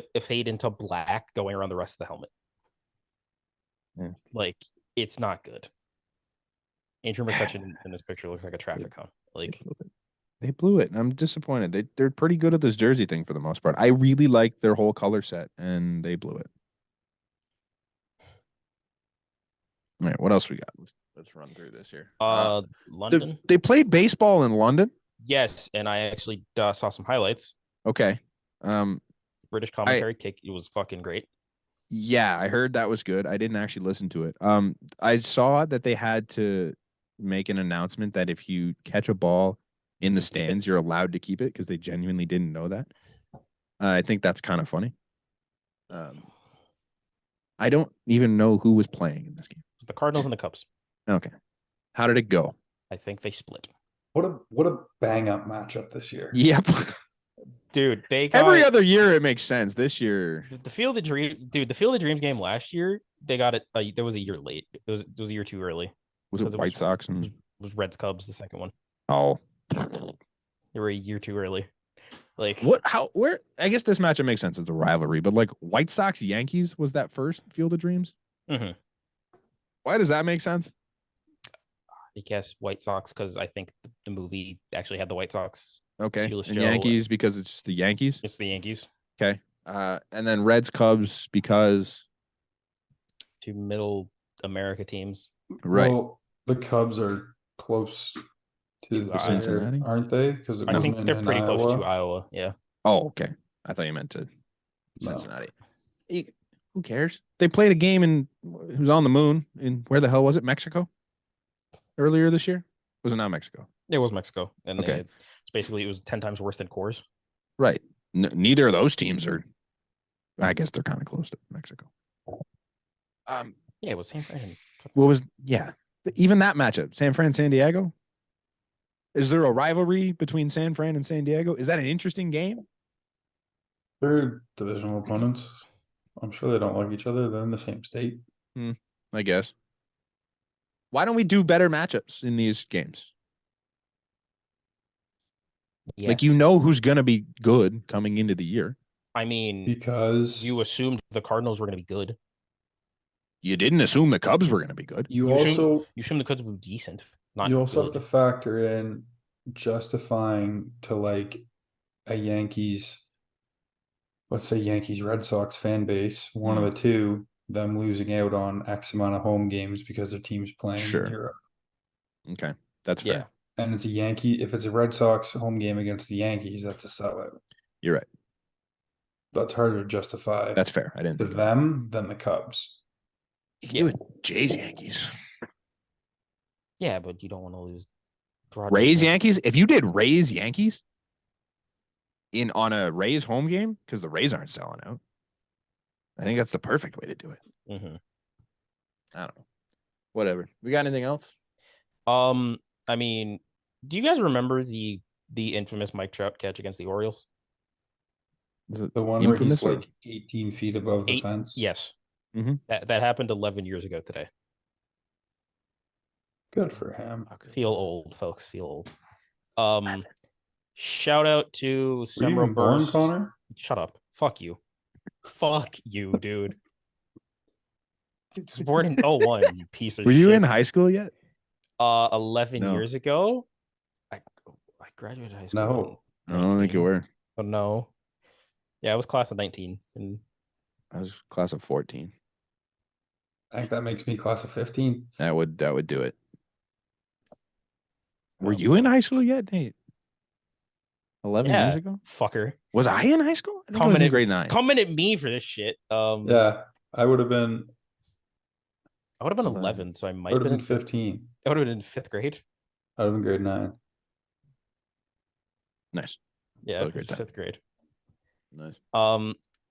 Speaker 2: into black going around the rest of the helmet.
Speaker 1: Yeah.
Speaker 2: Like, it's not good. Andrew McCutcheon in this picture looks like a traffic cone. Like,
Speaker 1: They blew it. I'm disappointed. They're pretty good at this jersey thing for the most part. I really like their whole color set, and they blew it. All right, what else we got? Let's run through this here.
Speaker 2: London.
Speaker 1: They played baseball in London.
Speaker 2: Yes, and I actually saw some highlights.
Speaker 1: Okay.
Speaker 2: British commentary kick. It was fucking great.
Speaker 1: Yeah, I heard that was good. I didn't actually listen to it. I saw that they had to make an announcement that if you catch a ball in the stands, you're allowed to keep it because they genuinely didn't know that. I think that's kind of funny. I don't even know who was playing in this game.
Speaker 2: It was the Cardinals and the Cubs.
Speaker 1: Okay. How did it go?
Speaker 2: I think they split.
Speaker 3: What a bang up matchup this year.
Speaker 1: Yep.
Speaker 2: Dude, they got
Speaker 1: Every other year it makes sense. This year,
Speaker 2: the Field of Dreams. Dude, the Field of Dreams game last year, they got it. There was a year late. It was a year too early.
Speaker 1: was it
Speaker 2: because
Speaker 1: White Sox and
Speaker 2: It was Reds Cubs, the second one.
Speaker 1: oh,
Speaker 2: They were a year too early. Like
Speaker 1: what? How? Where? I guess this matchup makes sense. It's a rivalry, but like White Sox Yankees was that first Field of Dreams.
Speaker 2: Mhm.
Speaker 1: Why does that make sense?
Speaker 2: I guess White Sox because I think the movie actually had the White Sox.
Speaker 1: Okay,
Speaker 2: Shoeless
Speaker 1: and
Speaker 2: Joe.
Speaker 1: Yankees because it's just the Yankees.
Speaker 2: It's the Yankees.
Speaker 1: Okay, and then Reds Cubs because
Speaker 2: 2 middle America teams.
Speaker 1: right.
Speaker 3: Well, the Cubs are close to the
Speaker 1: Cincinnati?
Speaker 3: aren't they? Because
Speaker 2: I think they're pretty close to Iowa. Yeah.
Speaker 1: Oh, okay. I thought you meant to
Speaker 3: No.
Speaker 1: Cincinnati. Who cares? They played a game in it was on the moon in where the hell was it? Mexico. Earlier this year, was it not Mexico?
Speaker 2: It was Mexico, and
Speaker 1: Okay.
Speaker 2: it's basically it was 10 times worse than Coors.
Speaker 1: Right. Neither of those teams are. I guess they're kind of close to Mexico.
Speaker 2: Yeah, it was San Fran.
Speaker 1: What was even that matchup? San Fran, San Diego. Is there a rivalry between San Fran and San Diego? Is that an interesting game?
Speaker 3: They're divisional opponents. I'm sure they don't like each other. They're in the same state.
Speaker 1: I guess. Why don't we do better matchups in these games?
Speaker 2: Yes.
Speaker 1: Like, you know who's going to be good coming into the year.
Speaker 2: I mean,
Speaker 3: Because
Speaker 2: you assumed the Cardinals were going to be good.
Speaker 1: You didn't assume the Cubs were going to be good.
Speaker 3: you
Speaker 2: You
Speaker 3: also
Speaker 2: assumed the Cubs would be decent. Not
Speaker 3: you also
Speaker 2: good.
Speaker 3: have to factor in justifying to like a Yankees, let's say Yankees Red Sox fan base, one of the two, them losing out on X amount of home games because their team's playing
Speaker 1: Sure.
Speaker 3: in Europe.
Speaker 1: Okay. That's fair.
Speaker 2: Yeah.
Speaker 3: And it's a Yankee. If it's a Red Sox home game against the Yankees, that's a sellout.
Speaker 1: You're right.
Speaker 3: That's harder to justify
Speaker 1: That's fair. I didn't
Speaker 3: to
Speaker 1: think of that.
Speaker 3: them than the Cubs.
Speaker 1: You can do it. Jays, Yankees.
Speaker 2: Yeah, but you don't want to lose.
Speaker 1: Rays, Yankees. If you did Rays, Yankees on a Rays home game, because the Rays aren't selling out, I think that's the perfect way to do it.
Speaker 2: Mm-hmm.
Speaker 1: I don't know. Whatever. We got anything else?
Speaker 2: I mean, do you guys remember the infamous Mike Trout catch against the Orioles?
Speaker 3: The one where he's like 18 feet above the fence.
Speaker 2: Yes.
Speaker 1: Mhm.
Speaker 2: That happened 11 years ago today.
Speaker 3: Good for him.
Speaker 2: Feel old, folks. Feel old. Shout out to
Speaker 3: Were you even born, Connor?
Speaker 2: Shut up. Fuck you. Fuck you, dude. Was born in 01, you piece of
Speaker 1: Were
Speaker 2: shit.
Speaker 1: you in high school yet?
Speaker 2: 11
Speaker 1: No.
Speaker 2: years ago. I graduated high school.
Speaker 3: No.
Speaker 1: I don't think you were.
Speaker 2: Oh no. Yeah, I was class of 19. And
Speaker 1: I was class of 14.
Speaker 3: I think that makes me class of 15.
Speaker 1: That would do it. Were you in high school yet, Nate? 11 years ago?
Speaker 2: Fucker.
Speaker 1: Was I in high school? I think I was in grade 9.
Speaker 2: Coming at me for this shit.
Speaker 3: Yeah, I would have been
Speaker 2: 11, so I might
Speaker 3: would
Speaker 2: have
Speaker 3: have
Speaker 2: been
Speaker 3: been 15.
Speaker 2: I would have been in 5th grade.
Speaker 3: I would have been grade 9.
Speaker 1: Nice.
Speaker 2: Yeah,
Speaker 1: So great
Speaker 2: 5th grade.
Speaker 1: Nice.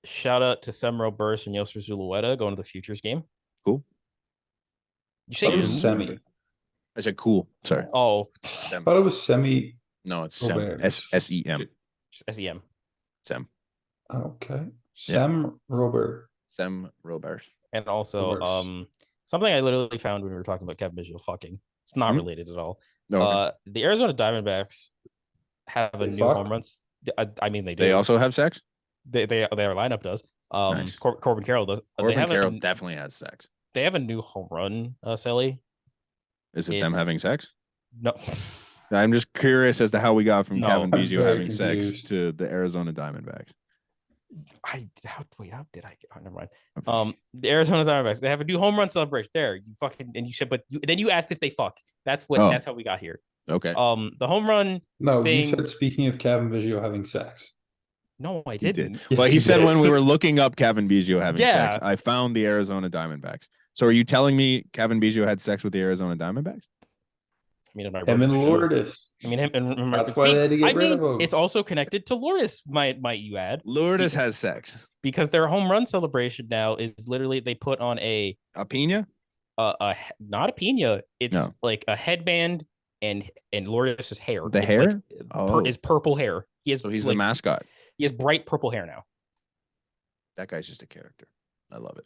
Speaker 2: Shout out to Semro Burst and Yoster Zulueta going to the Futures game.
Speaker 1: Cool.
Speaker 2: You
Speaker 3: I
Speaker 2: say
Speaker 3: thought it was semi.
Speaker 1: I said cool. Sorry.
Speaker 2: Oh,
Speaker 3: I thought it was semi.
Speaker 1: No, it's Sem.
Speaker 3: Robert.
Speaker 1: SEM.
Speaker 2: SEM.
Speaker 1: Sem.
Speaker 3: Okay.
Speaker 1: Yeah.
Speaker 3: Sem Robert.
Speaker 1: Sem Robert.
Speaker 2: And also,
Speaker 3: Reverse.
Speaker 2: something I literally found when we were talking about Cavan Biggio fucking. It's not related at all.
Speaker 1: No, okay.
Speaker 2: The Arizona Diamondbacks have a new home runs. I mean, they do.
Speaker 1: They also have sex?
Speaker 2: Their lineup does.
Speaker 1: Nice.
Speaker 2: Corbin Carroll does.
Speaker 1: Corbin Carroll definitely has sex.
Speaker 2: They have a new home run, Sally.
Speaker 1: Is it them having sex?
Speaker 2: No.
Speaker 1: I'm just curious as to how we got from Cavan Biggio
Speaker 3: very
Speaker 1: having sex
Speaker 3: confused.
Speaker 1: to the Arizona Diamondbacks.
Speaker 2: How did I get? Oh, never mind. The Arizona Diamondbacks, they have a new home run celebration. There, you fucking, and you said, then you asked if they fucked. That's how we got here.
Speaker 1: Okay.
Speaker 2: The home run.
Speaker 3: No,
Speaker 2: thing,
Speaker 3: you said speaking of Cavan Biggio having sex.
Speaker 2: No, I
Speaker 1: He
Speaker 2: didn't.
Speaker 1: did.
Speaker 3: Yes,
Speaker 1: Well, he
Speaker 3: you
Speaker 1: said
Speaker 3: did.
Speaker 1: when we were looking up Cavan Biggio having
Speaker 2: Yeah.
Speaker 1: sex, I found the Arizona Diamondbacks. So are you telling me Cavan Biggio had sex with the Arizona Diamondbacks?
Speaker 2: I mean,
Speaker 3: Him and Lourdes.
Speaker 2: I mean, him and
Speaker 3: That's why they had to get rid of him.
Speaker 2: It's also connected to Lourdes, might you add?
Speaker 1: Lourdes has sex.
Speaker 2: Because their home run celebration now is literally they put on a
Speaker 1: pina?
Speaker 2: Not a pina. It's like a headband and Lourdes' hair.
Speaker 1: The hair?
Speaker 2: Is purple hair.
Speaker 1: So he's the mascot.
Speaker 2: He has bright purple hair now.
Speaker 1: That guy's just a character. I love it.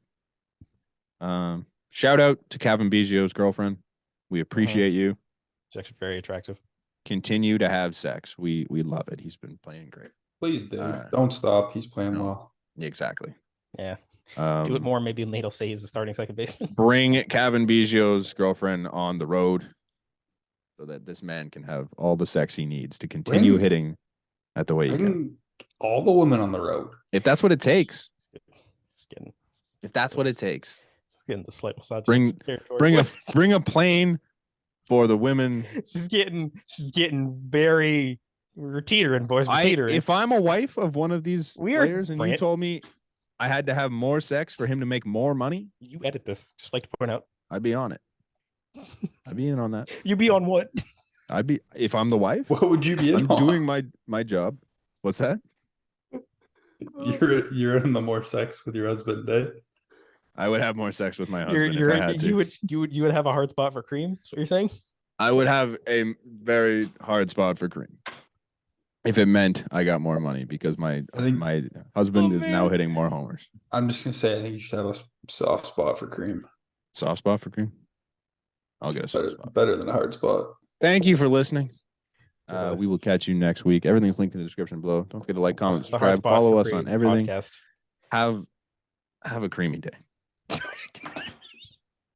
Speaker 1: Shout out to Cavan Biggio's girlfriend. We appreciate you.
Speaker 2: She's actually very attractive.
Speaker 1: Continue to have sex. We love it. He's been playing great.
Speaker 3: Please do. Don't stop. He's playing well.
Speaker 1: Exactly.
Speaker 2: Yeah. Do it more. Maybe Nate will say he's the starting second baseman.
Speaker 1: Bring Cavan Biggio's girlfriend on the road so that this man can have all the sex he needs to continue hitting at the way he can.
Speaker 3: All the women on the road.
Speaker 1: If that's what it takes. If that's what it takes.
Speaker 2: Just getting the slight massage.
Speaker 1: Bring a plane for the women.
Speaker 2: She's getting very. We're teetering, boys. We're teetering.
Speaker 1: If I'm a wife of one of these players and you told me I had to have more sex for him to make more money,
Speaker 2: you edit this. Just like to point out,
Speaker 1: I'd be on it. I'd be in on that.
Speaker 2: You'd be on what?
Speaker 1: I'd be if I'm the wife.
Speaker 3: What would you be in?
Speaker 1: I'm doing my job. What's that?
Speaker 3: You're in the more sex with your husband day.
Speaker 1: I would have more sex with my husband if I had to.
Speaker 2: You would have a hard spot for cream. That's what you're saying?
Speaker 1: I would have a very hard spot for cream if it meant I got more money because my husband is now hitting more homers.
Speaker 3: I'm just gonna say I think you should have a soft spot for cream.
Speaker 1: Soft spot for cream. I'll get a soft spot.
Speaker 3: Better than a hard spot.
Speaker 1: Thank you for listening. We will catch you next week. Everything's linked in the description below. Don't forget to like, comment,
Speaker 2: The hard
Speaker 1: subscribe,
Speaker 2: spot
Speaker 1: follow
Speaker 2: for
Speaker 1: us
Speaker 2: cream
Speaker 1: on everything.
Speaker 2: podcast.
Speaker 1: Have a creamy day.